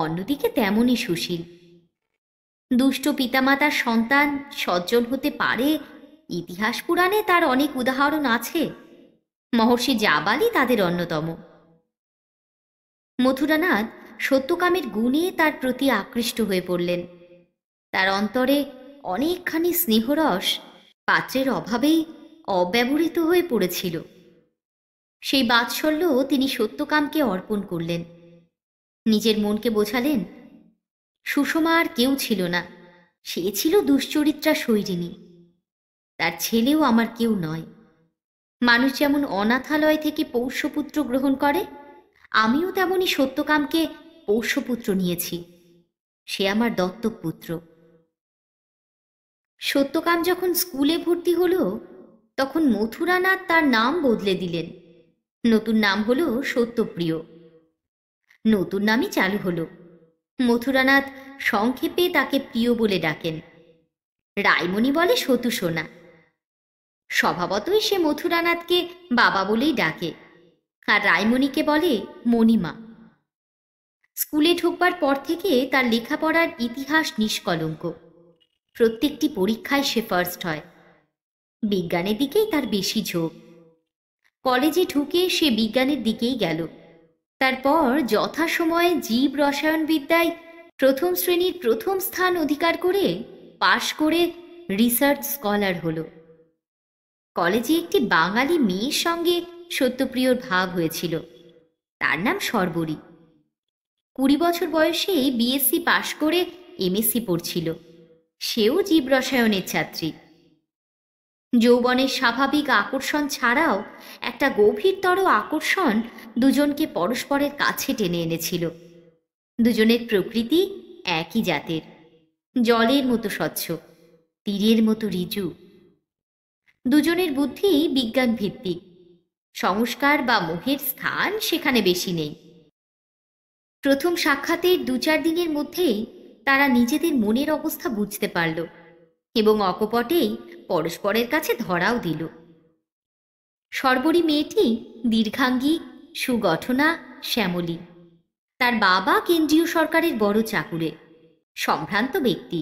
অন্যদিকে তেমনই সুশীল। দুষ্ট পিতামাতার সন্তান সজ্জন হতে পারে, ইতিহাস পুরাণে তার অনেক উদাহরণ আছে। মহর্ষি জাবালি তাদের অন্যতম। মথুরানাথ সত্যকামের গুণে তার প্রতি আকৃষ্ট হয়ে পড়লেন। তার অন্তরে অনেকখানি স্নেহরস পাত্রের অভাবেই অব্যবহৃত হয়ে পড়েছিল। সেই বাৎসল্য তিনি সত্যকামকে অর্পণ করলেন। নিজের মনকে বোঝালেন, সুষমা আর কেউ ছিল না, সে ছিল দুশ্চরিত্রা শৈরিনী। তার ছেলেও আমার কেউ নয়। মানুষ যেমন অনাথালয় থেকে পৌষ্যপুত্র গ্রহণ করে, আমিও তেমনি সত্যকামকে পৌষ্যপুত্র নিয়েছি। সে আমার দত্তক পুত্র। সত্যকাম যখন স্কুলে ভর্তি হলো, তখন মথুরানাথ তার নাম বদলে দিলেন। নতুন নাম হলো সত্যপ্রিয়। নতুন নামই চালু হলো। মথুরানাথ সংক্ষেপে তাকে প্রিয় বলে ডাকেন। রায়মণি বলে সতুসোনা। স্বভাবতই সে মথুরানাথকে বাবা বলেই ডাকে, আর রায়মণিকে বলে মণিমা। স্কুলে ঢোকবার পর থেকে তার লেখাপড়ার ইতিহাস নিষ্কলঙ্ক। প্রত্যেকটি পরীক্ষায় সে ফার্স্ট হয়। বিজ্ঞানের দিকেই তার বেশি ঝোঁক। কলেজে ঢুকে সে বিজ্ঞানের দিকেই গেল। তারপর যথাসময়ে জীব রসায়নবিদ্যায় প্রথম শ্রেণীর প্রথম স্থান অধিকার করে পাশ করে রিসার্চ স্কলার হল। কলেজে একটি বাঙালি মেয়ের সঙ্গে সত্যপ্রিয়র ভাব হয়েছিল। তার নাম শর্বরী। 20 বছর বয়সে বিএসসি পাশ করে এমএসসি পড়ছিল। সেও জীব রসায়নের ছাত্রী। যৌবনের স্বাভাবিক আকর্ষণ ছাড়াও একটা গভীরতর আকর্ষণ দুজনকে পরস্পরের কাছে টেনে এনেছিল। দুজনের প্রকৃতি একই জাতের, জলের মতো স্বচ্ছ, তীরের মতো ঋজু। দুজনের বুদ্ধি বিজ্ঞান ভিত্তিক। সংস্কার বা মোহের স্থান সেখানে বেশি নেই। প্রথম সাক্ষাতের 2-4 দিনের মধ্যেই তারা নিজেদের মনের অবস্থা বুঝতে পারল এবং অকপটেই পরস্পরের কাছে ধরাও দিল। শর্বরী মেয়েটি দীর্ঘাঙ্গী, সুগঠনা, শ্যামলী। তার বাবা কেন্দ্রীয় সরকারের বড় চাকুরে, সম্ভ্রান্ত ব্যক্তি।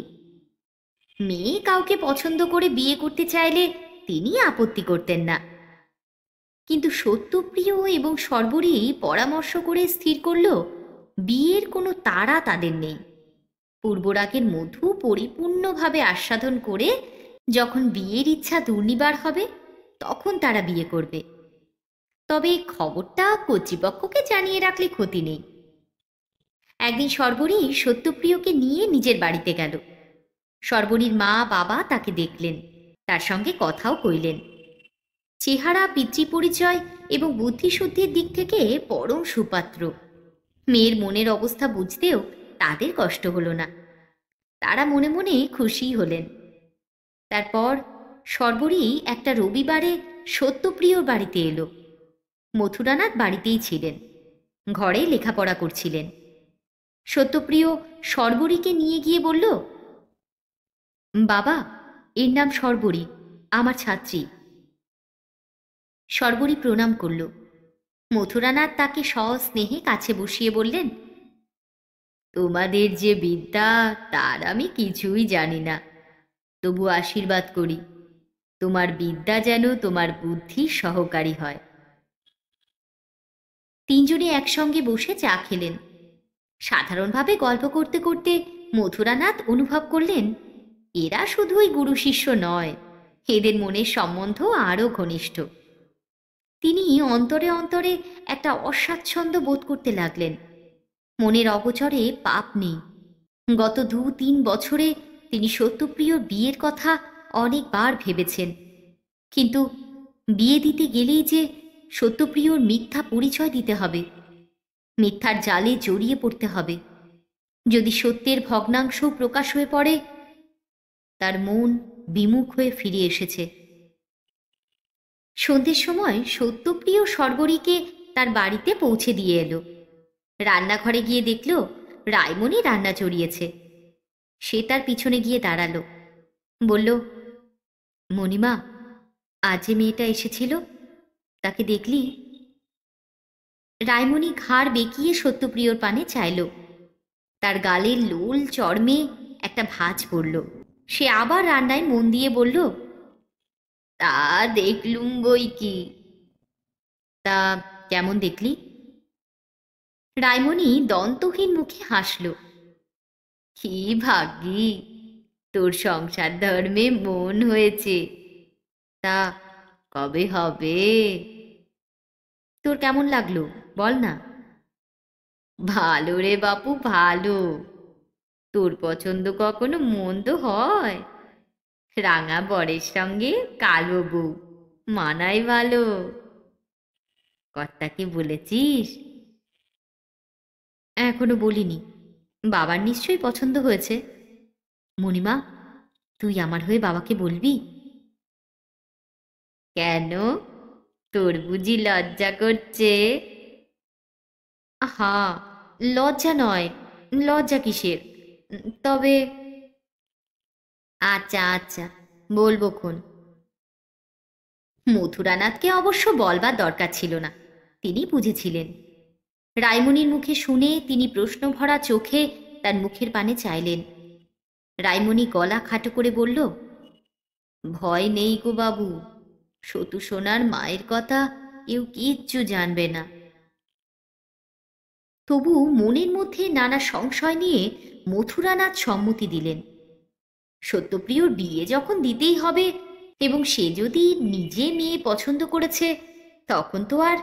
মেয়ে কাউকে পছন্দ করে বিয়ে করতে চাইলে তিনি আপত্তি করতেন না। কিন্তু সত্যপ্রিয় এবং শর্বরী পরামর্শ করে স্থির করল বিয়ের কোনো তাড়া তাদের নেই। পূর্বরাগের মধু পরিপূর্ণভাবে আস্বাদন করে যখন বিয়ের ইচ্ছা দুর্নিবার হবে তখন তারা বিয়ে করবে। তবে খবরটা কর্তৃপক্ষকে জানিয়ে রাখলে ক্ষতি নেই। একদিন শর্বরী সত্যপ্রিয়কে নিয়ে নিজের বাড়িতে গেল। শর্বরীর মা বাবা তাকে দেখলেন, তার সঙ্গে কথাও কইলেন। চেহারা, পিতৃপরিচয় এবং বুদ্ধিশুদ্ধির দিক থেকে পরম সুপাত্র। মেয়ের মনের অবস্থা বুঝতেও তাদের কষ্ট হলো না। তারা মনে মনে খুশিই হলেন। তারপর সর্বরী একটা রবিবারে সত্যপ্রিয়র বাড়িতে এলো। মথুরানাথ বাড়িতেই ছিলেন, ঘরে লেখাপড়া করছিলেন। সত্যপ্রিয় সর্বরীকে নিয়ে গিয়ে বলল, বাবা, এর নাম সর্বরী, আমার ছাত্রী। সর্বরী প্রণাম করল। মথুরানাথ তাকে সস্নেহে কাছে বসিয়ে বললেন, তোমাদের যে বিদ্যা তার আমি কিছুই জানি না, তবু আশীর্বাদ করি তোমার বিদ্যা যেন তোমার বুদ্ধির সহকারী হয়। তিনজনে একসঙ্গে বসে চা খেলেন। সাধারণভাবে গল্প করতে করতে মথুরানাথ অনুভব করলেন, এরা শুধুই গুরু শিষ্য নয়, এদের মনের সম্বন্ধ আরও ঘনিষ্ঠ। তিনি অন্তরে অন্তরে একটা অস্বাচ্ছন্দ্য বোধ করতে লাগলেন। মনের অগোচরে পাপ নেই। গত 2-3 বছরে তিনি সত্যপ্রিয়র বিয়ের কথা অনেকবার ভেবেছেন, কিন্তু বিয়ে দিতে গেলেই যে সত্যপ্রিয়র মিথ্যা পরিচয় দিতে হবে, মিথ্যার জালে জড়িয়ে পড়তে হবে। যদি সত্যের ভগ্নাংশ প্রকাশ হয়ে পড়ে, তার মন বিমুখ হয়ে ফিরে এসেছে। সন্ধ্যের সময় সত্যপ্রিয় সর্বরীকে তার বাড়িতে পৌঁছে দিয়ে এলো। রান্নাঘরে গিয়ে দেখল রায়মণি রান্না চড়িয়েছে। সে তার পিছনে গিয়ে দাঁড়ালো, বলল, মণিমা, আজ যে মেয়েটা এসেছিল তাকে দেখলি? রায়মণি ঘাড় বেঁকিয়ে সত্যপ্রিয়র পানে চাইল। তার গালের লোল চর্মে একটা ভাঁজ পড়ল। সে আবার রান্নায় মন দিয়ে বলল, তা দেখলুম বই কি। তা কেমন দেখলি? রায়মণি দন্তহীন মুখে হাসল। কি ভাগ্যি, তোর সংসার ধর্মে মন হয়েছে। তা কবে হবে? তোর কেমন লাগলো বল না। ভালো রে বাপু, ভালো। তোর পছন্দ কখনো মন্দ হয়? রাঙা বরের সঙ্গে কালো বউ মানাই ভালো। কর্তাকে বলেছিস? এখনো বলিনি। বাবার নিশ্চয়ই পছন্দ হয়েছে। মণিমা, তুই আমার হয়ে বাবাকে বলবি? কেন, তোর বুঝি লজ্জা করছে? আহা, লজ্জা নয়। লজ্জা কিসের? তবে আচ্ছা আচ্ছা, বলবো খন। মথুরানাথকে অবশ্য বলবার দরকার ছিল না, তিনি বুঝেছিলেন। রায়মণির মুখে শুনে তিনি প্রশ্নভরা চোখে তার মুখের পানে চাইলেন। রায়মণি গলা খাটো করে বলল, ভয় নেই গো বাবু, সতু সোনার মায়ের কথা কেউ কিচ্ছু জানবে না। তবু মনের মধ্যে নানা সংশয় নিয়ে মথুরানাথ সম্মতি দিলেন। সত্যপ্রিয়র বিয়ে যখন দিতেই হবে এবং সে যদি নিজে মেয়ে পছন্দ করেছে, তখন তো আর।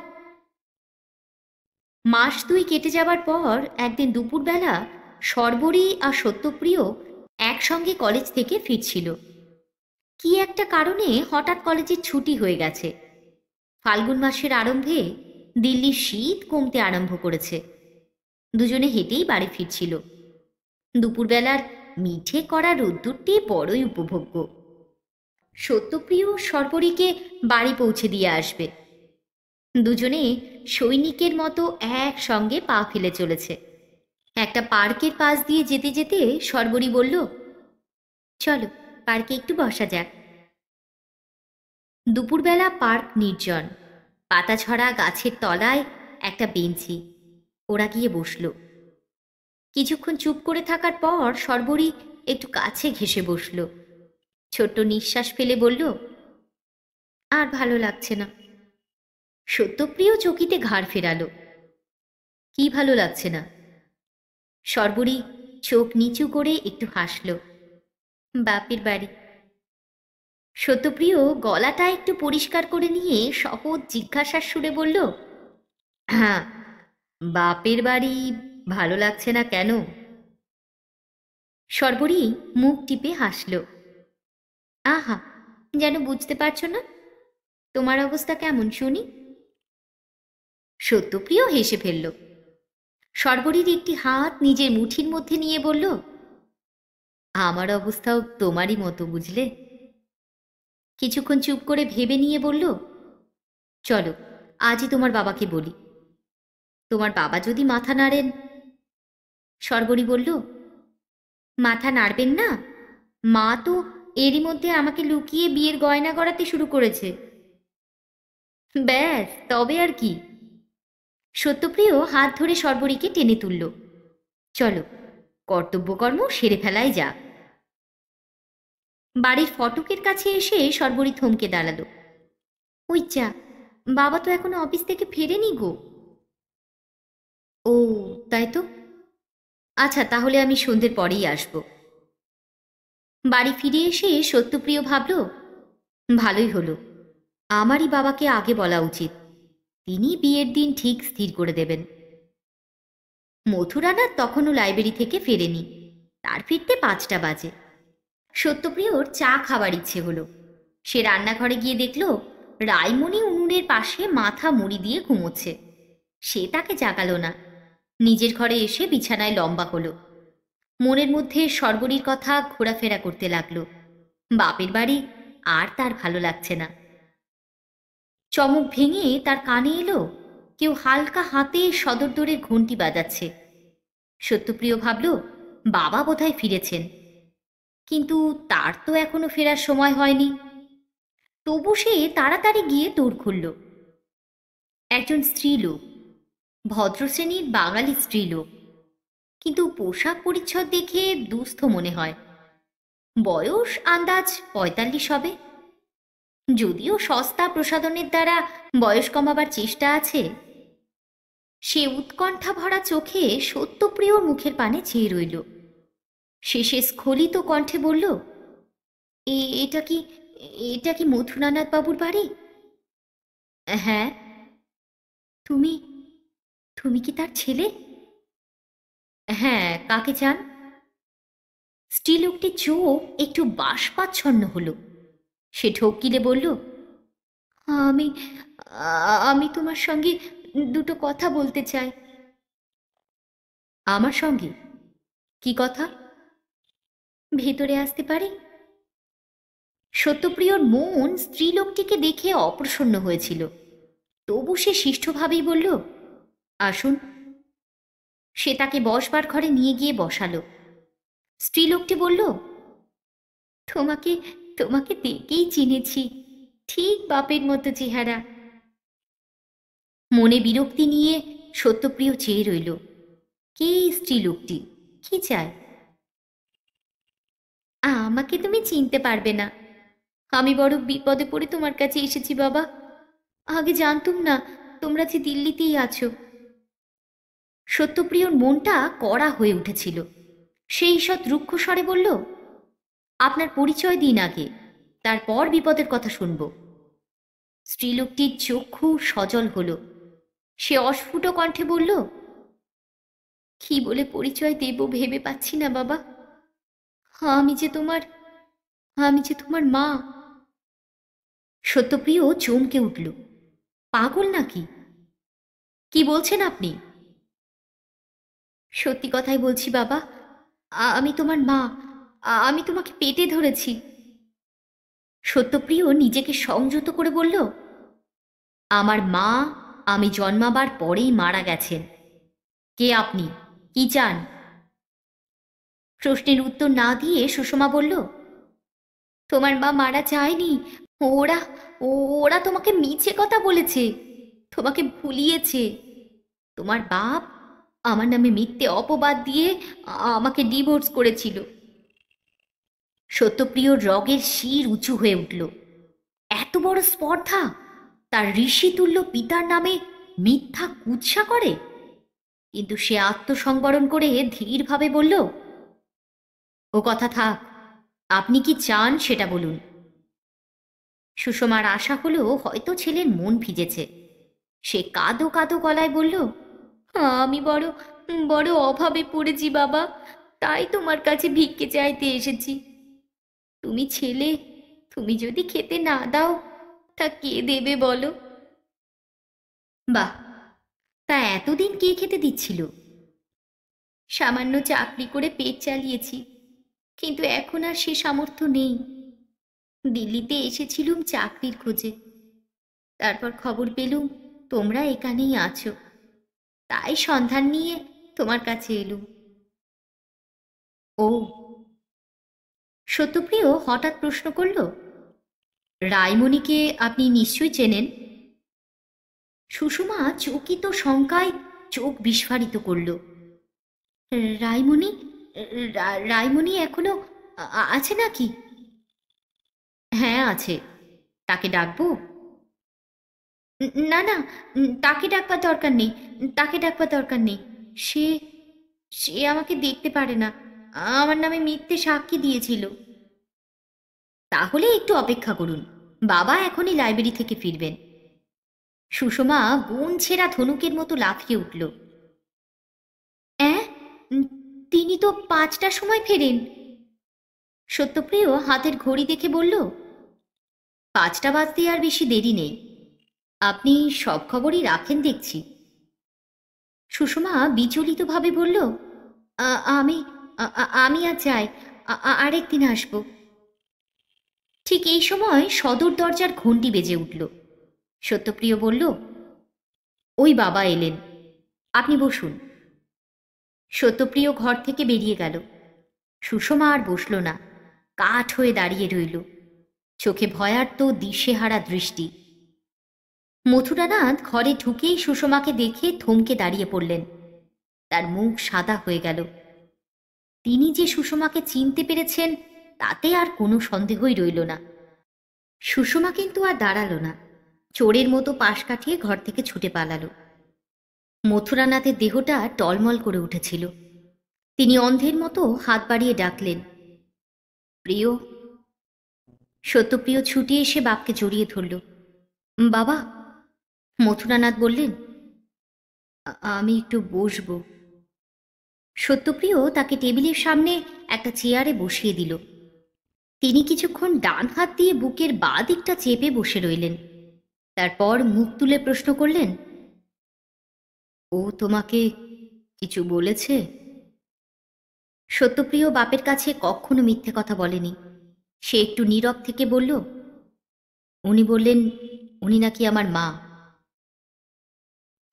মাস 2 কেটে যাবার পর একদিন দুপুরবেলা সর্বরী আর সত্যপ্রিয় একসঙ্গে কলেজ থেকে ফিরছিল। কি একটা কারণে হঠাৎ কলেজের ছুটি হয়ে গেছে। ফাল্গুন মাসের আরম্ভে দিল্লির শীত কমতে আরম্ভ করেছে। দুজনে হেঁটেই বাড়ি ফিরছিল। দুপুরবেলার মিঠে করা রোদ্দুরটি বড়ই উপভোগ্য। সত্যপ্রিয় সর্বরীকে বাড়ি পৌঁছে দিয়ে আসবে। দুজনে সৈনিকের মতো একসঙ্গে পা ফেলে চলেছে। একটা পার্কের পাশ দিয়ে যেতে যেতে সর্বরী বলল, চলো পার্কে একটু বসা যাক। দুপুরবেলা পার্ক নির্জন, পাতাঝরা গাছের তলায় একটা বেঞ্চি। ওরা গিয়ে বসল। কিছুক্ষণ চুপ করে থাকার পর সর্বরী একটু কাছে ঘেঁষে বসল। ছোট্ট নিঃশ্বাস ফেলে বলল, আর ভালো লাগছে না। সত্যপ্রিয় চকিতে ঘাড় ফেরালো। কি ভালো লাগছে না? সর্বরী চোখ নিচু করে একটু হাসল। বাপের বাড়ি। সত্যপ্রিয় গলাটা একটু পরিষ্কার করে নিয়ে সহজ জিজ্ঞাসার সুরে বলল, হ্যাঁ, বাপের বাড়ি ভালো লাগছে না কেন? সর্বরী মুখ টিপে হাসল। আহা, যেন বুঝতে পারছো না? তোমার অবস্থা কেমন শুনি? সত্যপ্রিয় হেসে ফেলল। শর্বরীর একটি হাত নিজের মুঠির মধ্যে নিয়ে বলল, আমার অবস্থাও তোমারই মতো, বুঝলে? কিছুক্ষণ চুপ করে ভেবে নিয়ে বলল, চলো আজই তোমার বাবাকে বলি। তোমার বাবা যদি মাথা নাড়েন। শর্বরী বলল, মাথা নাড়বেন না? মা তো এরই মধ্যে আমাকে লুকিয়ে বিয়ের গয়না গড়াতে শুরু করেছে। ব্যাস, তবে আর কি। সত্যপ্রিয় হাত ধরে শর্বরীকে টেনে তুলল। চলো, কর্তব্যকর্ম সেরে ফেলাই যাক। বাড়ির ফটকের কাছে এসে শর্বরী থমকে দাঁড়ালো। ওই যা, বাবা তো এখনো অফিস থেকে ফেরেনি গো। ও, তাই তো। আচ্ছা, তাহলে আমি সন্ধ্যের পরেই আসব। বাড়ি ফিরে এসে সত্যপ্রিয় ভাবল, ভালোই হলো, আমারই বাবাকে আগে বলা উচিত। তিনি বিয়ের দিন ঠিক স্থির করে দেবেন। মথুরানা তখনও লাইব্রেরি থেকে ফেরেনি। তার ফিরতে 5টা বাজে। সত্যপ্রিয়র চা খাবার ইচ্ছে হলো। সে রান্নাঘরে গিয়ে দেখল রাইমণি উনুনের পাশে মাথা মুড়ি দিয়ে ঘুমোচ্ছে। সে তাকে জাগালো না। নিজের ঘরে এসে বিছানায় লম্বা হলো। মনের মধ্যে শর্বরীর কথা ঘোরাফেরা করতে লাগলো। বাপের বাড়ি আর তার ভালো লাগছে না। চমক ভেঙে তার কানে এলো কেউ হালকা হাতে সদর দরের ঘণ্টি বাজাচ্ছে। সত্যপ্রিয় ভাবল, বাবা বোধহয় ফিরেছেন, কিন্তু তার তো এখনো ফেরার সময় হয়নি। তবু সে তাড়াতাড়ি গিয়ে দৌড় খুলল। একজন স্ত্রীলোক, ভদ্রশ্রেণীর বাঙালি স্ত্রীলোক, কিন্তু পোশাক পরিচ্ছদ দেখে দুস্থ মনে হয়। বয়স আন্দাজ 45 হবে। যদিও সস্তা প্রসাধনের দ্বারা বয়স কমাবার চেষ্টা আছে। সে উৎকণ্ঠা ভরা চোখে সত্যপ্রিয়র মুখের পানে চেয়ে রইল। শেষে স্খলিত কণ্ঠে বলল, এটা কি এটা কি মথুরানাথ বাবুর বাড়ি? হ্যাঁ। তুমি তুমি কি তার ছেলে? হ্যাঁ, কাকে চান? স্ত্রীলোকটির চোখ একটু বাষ্পাচ্ছন্ন হলো। সে ঢোকিলে বলল, আমি আমি তোমার সঙ্গে দুটো কথা বলতে চাই। আমার সঙ্গে? কি কথা? ভেতরে আসতে পারি? সত্যপ্রিয়র মন স্ত্রীলোকটিকে দেখে অপ্রসন্ন হয়েছিল। তবু সে শিষ্টভাবেই বলল, আসুন। সে তাকে বসবার ঘরে নিয়ে গিয়ে বসালো। স্ত্রীলোকটি বলল, তোমাকে তোমাকে দেখেই চিনেছি, ঠিক বাপের মতো চেহারা। মনে বিরক্তি নিয়ে সত্যপ্রিয় চেয়ে রইল। কে স্ত্রীলোকটি? কি চায়? আমাকে তুমি চিনতে পারবে না। আমি বড় বিপদে পড়ে তোমার কাছে এসেছি বাবা। আগে জানতুম না তোমরা যে দিল্লিতেই আছো। সত্যপ্রিয়র মনটা কড়া হয়ে উঠেছিল। সেই ঈষৎ রুক্ষ স্বরে বলল, আপনার পরিচয় দিন আগে, তারপর বিপদের কথা শুনব। স্ত্রীলোকটির চক্ষু সজল হল। সে অস্ফুট কণ্ঠে বলল, কি বলে পরিচয় দেব ভেবে পাচ্ছি না বাবা। আমি যে তোমার মা। সত্যপ্রিয় চমকে উঠল। পাগল নাকি? কি বলছেন আপনি? সত্যি কথাই বলছি বাবা, আমি তোমার মা। আমি তোমাকে পেটে ধরেছি। সত্যপ্রিয় নিজেকে সংযত করে বলল, আমার মা আমি জন্মাবার পরেই মারা গেছেন। কে আপনি? কি চান? প্রশ্নের উত্তর না দিয়ে সুষমা বলল, তোমার মা মারা যায়নি। ওরা ওরা তোমাকে মিছে কথা বলেছে, তোমাকে ভুলিয়েছে। তোমার বাপ আমার নামে মিথ্যে অপবাদ দিয়ে আমাকে ডিভোর্স করেছিল। সত্যপ্রিয় রগের শির উঁচু হয়ে উঠল। এত বড় স্পর্ধা! তার ঋষিতুল্য পিতার নামে মিথ্যা কুৎসা করে! কিন্তু সে আত্মসংবরণ করে ধীরভাবে বলল, ও কথা থাক, আপনি কি চান সেটা বলুন। সুষমার আশা হলো হয়তো ছেলের মন ভিজেছে। সে কাঁদো কাঁদো গলায় বলল, আমি বড় বড় অভাবে পড়েছি বাবা, তাই তোমার কাছে ভিক্ষে চাইতে এসেছি। তুমি ছেলে, তুমি যদি খেতে না দাও তা কে দেবে বলো? বাহ, তা এতদিন কে খেতে দিচ্ছিল? সামান্য চাকরি করে পেট চালিয়েছি, কিন্তু এখন আর সে সামর্থ্য নেই। দিল্লিতে এসেছিলুম চাকরির খোঁজে, তারপর খবর পেলুম তোমরা এখানেই আছো, তাই সন্ধান নিয়ে তোমার কাছে এলুম। ও, সত্যপ্রিয় হঠাৎ প্রশ্ন করল, রায়মণিকে আপনি নিশ্চয়ই চেনেন? সুষমা চকিত শঙ্কায় চোখ বিস্ফারিত করল। রায়মণি? রায়মণি এখনো আছে নাকি? হ্যাঁ আছে। তাকে ডাকবো? না না, তাকে ডাকবার দরকার নেই, তাকে ডাকবার দরকার নেই। সে সে আমাকে দেখতে পারে না, আমার নামে মিথ্যে সাক্ষী দিয়েছিল। তাহলে একটু অপেক্ষা করুন, বাবা এখনই লাইব্রেরি থেকে ফিরবেন। সুষমা বোন ছেঁড়া ধনুকের মতো লাফিয়ে উঠল। অ্যাঁ, তিনি তো 5টার সময় ফেরেন। সত্যপ্রিয় হাতের ঘড়ি দেখে বলল, 5টা বাজতে আর বেশি দেরি নেই। আপনি সব খবরই রাখেন দেখছি। সুষমা বিচলিতভাবে বলল, আমি আমি আর যাই, আরেকদিন আসব। ঠিক এই সময় সদর দরজার ঘণ্টি বেজে উঠল। সত্যপ্রিয় বলল, ওই বাবা এলেন, আপনি বসুন। সত্যপ্রিয় ঘর থেকে বেরিয়ে গেল। সুষমা আর বসল না, কাঠ হয়ে দাঁড়িয়ে রইল, চোখে ভয়ার্ত দিশেহারা দৃষ্টি। মথুরানাথ ঘরে ঢুকেই সুষমাকে দেখে থমকে দাঁড়িয়ে পড়লেন। তার মুখ সাদা হয়ে গেল। তিনি যে সুষমাকে চিনতে পেরেছেন তাতে আর কোনো সন্দেহই রইল না। সুষমা কিন্তু আর দাঁড়ালো না, চোরের মতো পাশ কাটিয়ে ঘর থেকে ছুটে পালালো। মথুরানাথের দেহটা টলমল করে উঠেছিল। তিনি অন্ধের মতো হাত বাড়িয়ে ডাকলেন, প্রিয়। সত্যপ্রিয় ছুটে এসে বাপকে জড়িয়ে ধরল। বাবা। মথুরানাথ বললেন, আমি একটু বসবো। সত্যপ্রিয় তাকে টেবিলের সামনে একটা চেয়ারে বসিয়ে দিল। তিনি কিছুক্ষণ ডান হাত দিয়ে বুকের বাঁ দিকটা চেপে বসে রইলেন। তারপর মুখ তুলে প্রশ্ন করলেন, ও তোমাকে কিছু বলেছে? সত্যপ্রিয় বাপের কাছে কখনো মিথ্যে কথা বলেনি। সে একটু নীরব থেকে বলল, উনি বললেন উনি নাকি আমার মা।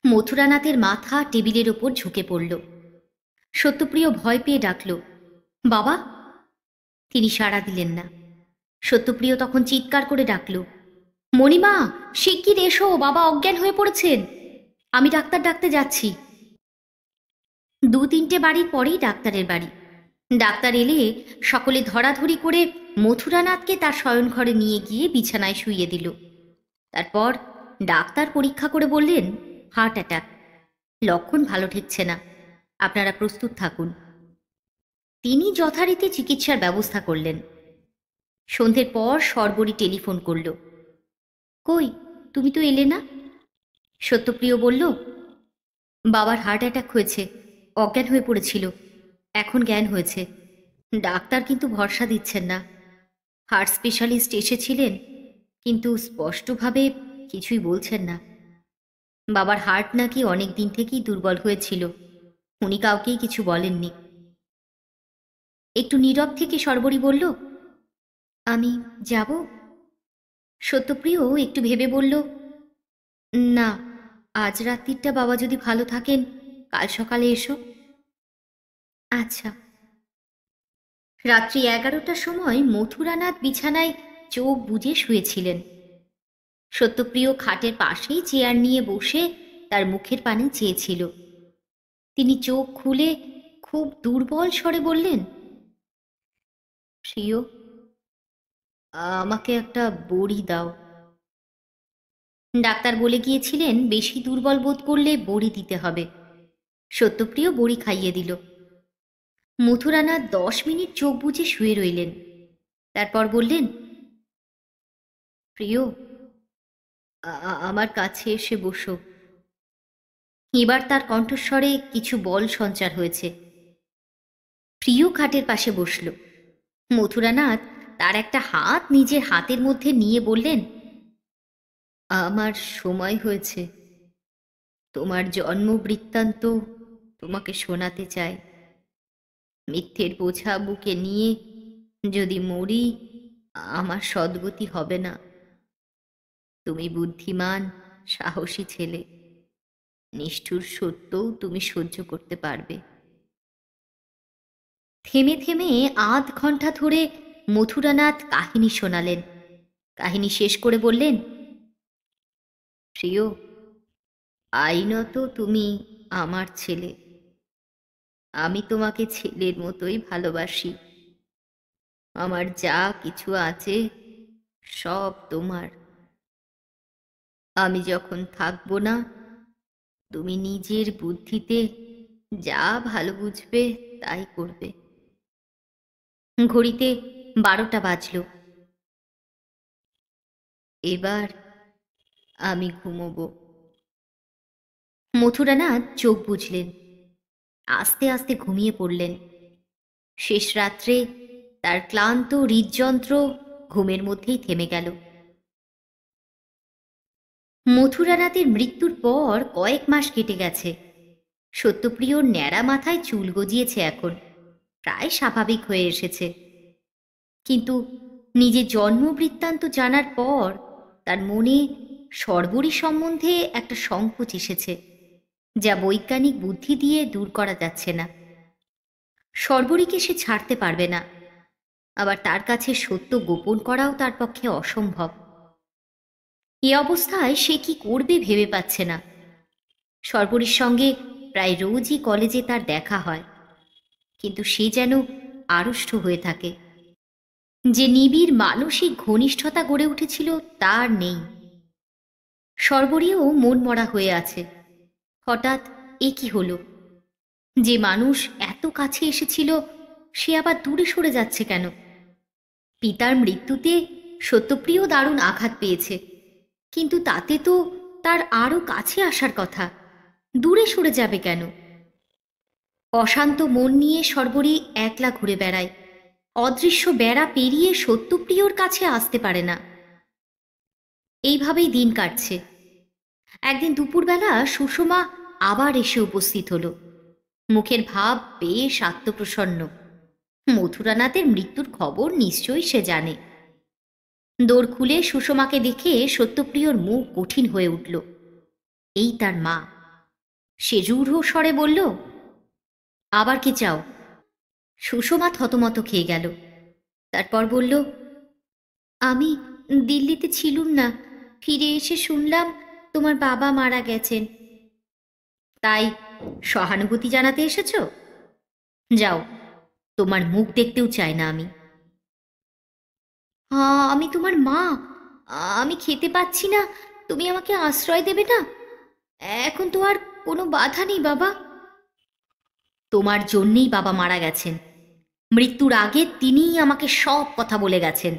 মথুরানাথের মাথা টেবিলের ওপর ঝুঁকে পড়ল। সত্যপ্রিয় ভয় পেয়ে ডাকল, বাবা। তিনি সাড়া দিলেন না। সত্যপ্রিয় তখন চিৎকার করে ডাকল, মণিমা, শিগগির এসো, বাবা অজ্ঞান হয়ে পড়েছেন। আমি ডাক্তার ডাকতে যাচ্ছি। 2-3টে বাড়ির পরেই ডাক্তারের বাড়ি। ডাক্তার এলে সকলে ধরাধরি করে মথুরানাথকে তার শয়নঘরে নিয়ে গিয়ে বিছানায় শুইয়ে দিল। তারপর ডাক্তার পরীক্ষা করে বললেন, হার্ট অ্যাটাক। লক্ষণ ভালো ঠেকছে না, আপনারা প্রস্তুত থাকুন। তিনি যথারীতি চিকিৎসার ব্যবস্থা করলেন। সন্ধ্যের পর সর্বরী টেলিফোন করল, কই, তুমি তো এলে না? সত্যপ্রিয় বলল, বাবার হার্ট অ্যাটাক হয়েছে, অজ্ঞান হয়ে পড়েছিল, এখন জ্ঞান হয়েছে। ডাক্তার কিন্তু ভরসা দিচ্ছেন না। হার্ট স্পেশালিস্ট এসেছিলেন, কিন্তু স্পষ্টভাবে কিছুই বলছেন না। বাবার হার্ট নাকি অনেক দিন থেকেই দুর্বল হয়েছিল, উনি কাউকেই কিছু বলেননি। একটু নীরব থেকে সর্বরী বলল, আমি যাব? সত্যপ্রিয় একটু ভেবে বলল, না, আজ রাত্রিটা বাবা যদি ভালো থাকেন কাল সকালে এসো। আচ্ছা। রাত্রি 11টার সময় মথুরানাথ বিছানায় চোখ বুজে শুয়েছিলেন। সত্যপ্রিয় খাটের পাশেই চেয়ার নিয়ে বসে তার মুখের পানে চেয়েছিল। তিনি চোখ খুলে খুব দুর্বল স্বরে বললেন, প্রিয়, আমাকে একটা বড়ি দাও। ডাক্তার বলে গিয়েছিলেন বেশি দুর্বল বোধ করলে বড়ি দিতে হবে। সত্যপ্রিয় বড়ি খাইয়ে দিল। মথুরানাথ 10 মিনিট চোখ বুজে শুয়ে রইলেন। তারপর বললেন, প্রিয়, আমার কাছে এসে বসো। এবার তার কণ্ঠস্বরে কিছু বল সঞ্চার হয়েছে। প্রিয় খাটের পাশে বসল। মথুরানাথ তার একটা হাত নিজের হাতের মধ্যে নিয়ে বললেন, আমার সময় হয়েছে। তোমার জন্ম বৃত্তান্ত তোমাকে শোনাতে চাই। মিথ্যের বোঝা বুকে নিয়ে যদি মরি, আমার সদ্গতি হবে না। তুমি বুদ্ধিমান, সাহসী ছেলে। নিষ্ঠুর সত্যও তুমি সহ্য করতে পারবে। থেমে থেমে আধ ঘন্টা ধরে মথুরানাথ কাহিনী শোনালেন। কাহিনী শেষ করে বললেন, প্রিয়, আইনত তুমি আমার ছেলে। আমি তোমাকে ছেলের মতোই ভালোবাসি। আমার যা কিছু আছে সব তোমার। আমি যখন থাকবো না, তুমি নিজের বুদ্ধিতে যা ভালো বুঝবে তাই করবে। ঘড়িতে 12টা বাজল। এবার আমি ঘুমোবো। মথুরানাথ চোখ বুজলেন, আস্তে আস্তে ঘুমিয়ে পড়লেন। শেষ রাত্রে তার ক্লান্ত হৃদযন্ত্র ঘুমের মধ্যেই থেমে গেল। মথুরানাথের মৃত্যুর পর কয়েক মাস কেটে গেছে। সত্যপ্রিয়র ন্যাড়া মাথায় চুল গজিয়েছে এখন, প্রায় স্বাভাবিক হয়ে এসেছে। কিন্তু নিজের জন্ম বৃত্তান্ত জানার পর তার মনে শর্বরী সম্বন্ধে একটা সংকোচ এসেছে, যা বৈজ্ঞানিক বুদ্ধি দিয়ে দূর করা যাচ্ছে না। শর্বরীকে সে ছাড়তে পারবে না, আবার তার কাছে সত্য গোপন করাও তার পক্ষে অসম্ভব। এ অবস্থায় সে কি করবে ভেবে পাচ্ছে না। শর্বরীর সঙ্গে প্রায় রোজই কলেজে তার দেখা হয়, কিন্তু সে যেন আড়ষ্ট হয়ে থাকে। যে নিবিড় মানসিক ঘনিষ্ঠতা গড়ে উঠেছিল তার নেই। শর্বরীও মন মরা হয়ে আছে। হঠাৎ এ কি হলো? যে মানুষ এত কাছে এসেছিল সে আবার দূরে সরে যাচ্ছে কেন? পিতার মৃত্যুতে সত্যপ্রিয় দারুণ আঘাত পেয়েছে, কিন্তু তাতে তো তার আরও কাছে আসার কথা। দূরে সরে যাবে কেন? অশান্ত মন নিয়ে শর্বরী একলা ঘুরে বেড়ায়। অদৃশ্য বেড়া পেরিয়ে সত্যপ্রিয়র কাছে আসতে পারে না। এইভাবেই দিন কাটছে। একদিন দুপুরবেলা সুষমা আবার এসে উপস্থিত হল। মুখের ভাব বেশ আত্মপ্রসন্ন। মথুরানাথের মৃত্যুর খবর নিশ্চয়ই সে জানে। দোর খুলে সুষমাকে দেখে সত্যপ্রিয়র মুখ কঠিন হয়ে উঠল। এই তার মা। সে রূঢ় স্বরে বলল, আবার কি চাও? সুষমা থতমত খেয়ে গেল। তারপর বলল, আমি দিল্লিতে ছিলুম না, ফিরে এসে শুনলাম তোমার বাবা মারা গেছেন। তাই সহানুভূতি জানাতে এসেছ? যাও, তোমার মুখ দেখতেও চাই না আমি। আমি তোমার মা। আমি খেতে পাচ্ছি না, তুমি আমাকে আশ্রয় দেবে না? এখন তো আর কোনো বাধা নেই বাবা। তোমার জন্যেই বাবা মারা গেছেন। মৃত্যুর আগে তিনিই আমাকে সব কথা বলে গেছেন।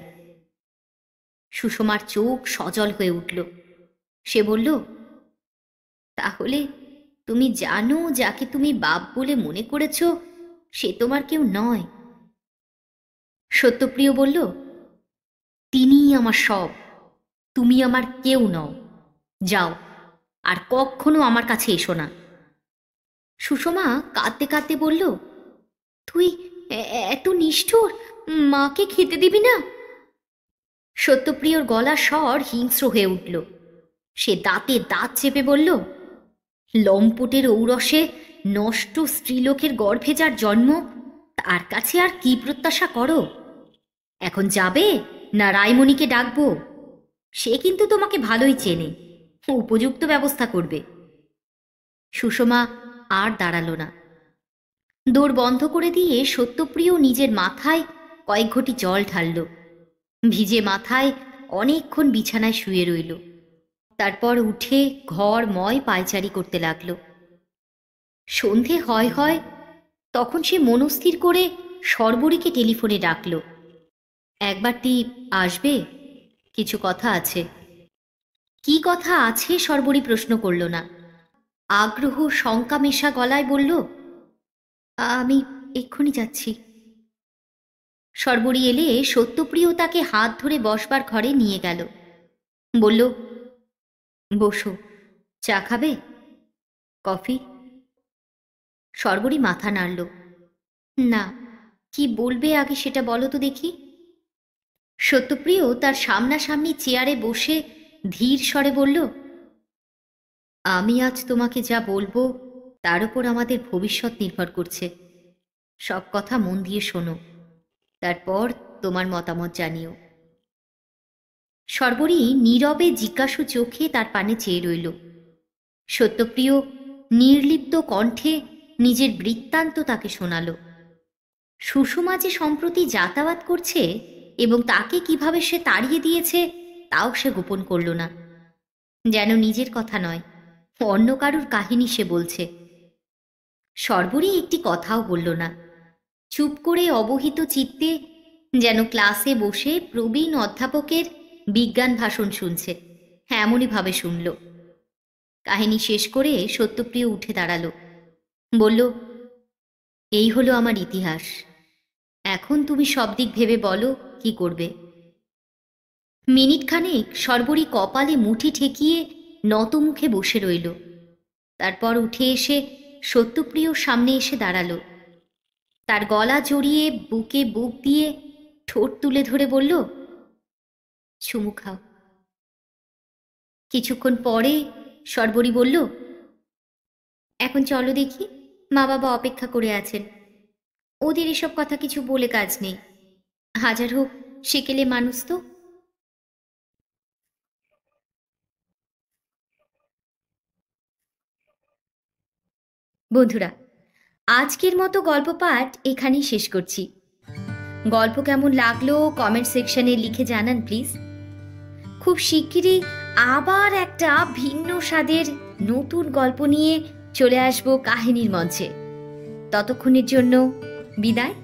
সুষমার চোখ সজল হয়ে উঠল। সে বলল, তাহলে তুমি জানো যাকে তুমি বাপ বলে মনে করেছ সে তোমার কেউ নয়? সত্যপ্রিয় বলল, তিনিই আমার সব, তুমি আমার কেউ নও। যাও, আর কখনো আমার কাছে এসো না। সুষমা কাঁদতে কাঁদতে বলল, তুই এত নিষ্ঠুর, মাকে খেতে দিবি না? সত্যপ্রিয়র গলার স্বর হিংস্র হয়ে উঠল। সে দাঁতে দাঁত চেপে বলল, লম্পটের ঔরসে নষ্ট স্ত্রীলোকের গর্ভে যার জন্ম, তার কাছে আর কি প্রত্যাশা করো? এখন যাবে না রায়মণিকে ডাকবো? সে কিন্তু তোমাকে ভালোই চেনে, উপযুক্ত ব্যবস্থা করবে। সুষমা আর দাঁড়ালো না। দোর বন্ধ করে দিয়ে সত্যপ্রিয় নিজের মাথায় কয়েক ঘটি জল ঢালল। ভিজে মাথায় অনেকক্ষণ বিছানায় শুয়ে রইল। তারপর উঠে ঘর ময় পায়চারি করতে লাগল। সন্ধে হয় হয় তখন সে মনস্থির করে শর্বরীকে টেলিফোনে ডাকল। একবারটি আসবে, কিছু কথা আছে। কি কথা আছে শর্বরী প্রশ্ন করল না। আগ্রহ শঙ্কা মেশা গলায় বলল, আমি এক্ষুনি যাচ্ছি। শর্বরী এলে সত্যপ্রিয় তাকে হাত ধরে বসবার ঘরে নিয়ে গেল। বলল, বসো, চা খাবে, কফি? শর্বরী মাথা নাড়ল। না, কি বলবে আগে সেটা বলো তো দেখি। সত্যপ্রিয় তার সামনাসামনি চেয়ারে বসে ধীর স্বরে বলল, আমি আজ তোমাকে যা বলবো তার উপর আমাদের ভবিষ্যৎ নির্ভর করছে। সব কথা মন দিয়ে শোনো, তারপর তোমার মতামত জানিও। শর্বরী নীরবে জিজ্ঞাসু চোখে তার পানে চেয়ে রইল। সত্যপ্রিয় নির্লিপ্ত কণ্ঠে নিজের বৃত্তান্ত তাকে শোনাল। সুষমা যে সম্প্রতি যাতায়াত করছে এবং তাকে কিভাবে সে তাড়িয়ে দিয়েছে তাও সে গোপন করল না। যেন নিজের কথা নয়, অন্য কারুর কাহিনী সে বলছে। শর্বরী একটি কথাও বলল না, চুপ করে অবহিত চিত্তে যেন ক্লাসে বসে প্রবীণ অধ্যাপকের বিজ্ঞান ভাষণ শুনছে, এমনই ভাবে শুনল। কাহিনী শেষ করে সত্যপ্রিয় উঠে দাঁড়ালো, বলল, এই হলো আমার ইতিহাস। এখন তুমি সব দিক ভেবে বলো কি করবে। মিনিটখানেক শর্বরী কপালে মুঠি ঠেকিয়ে নত মুখে বসে রইল। তারপর উঠে এসে সত্যপ্রিয়র সামনে এসে দাঁড়ালো। তার গলা জড়িয়ে বুকে বুক দিয়ে ঠোঁট তুলে ধরে বলল, চুমু খাও। কিছুক্ষণ পরে শর্বরী বলল, এখন চলো দেখি, মা বাবা অপেক্ষা করে আছেন। ওদের এসব কথা কিছু বলে কাজ নেই, হাজার হোক সেকেলে মানুষ তো। বন্ধুরা, আজকের মতো গল্প পাঠ এখানেই শেষ করছি। গল্প কেমন লাগলো কমেন্ট সেকশনে লিখে জানান প্লিজ। খুব শিগগিরই আবার একটা ভিন্ন স্বাদের নতুন গল্প নিয়ে চলে আসবো কাহিনীর মঞ্চে। ততক্ষণের জন্য বিদায়।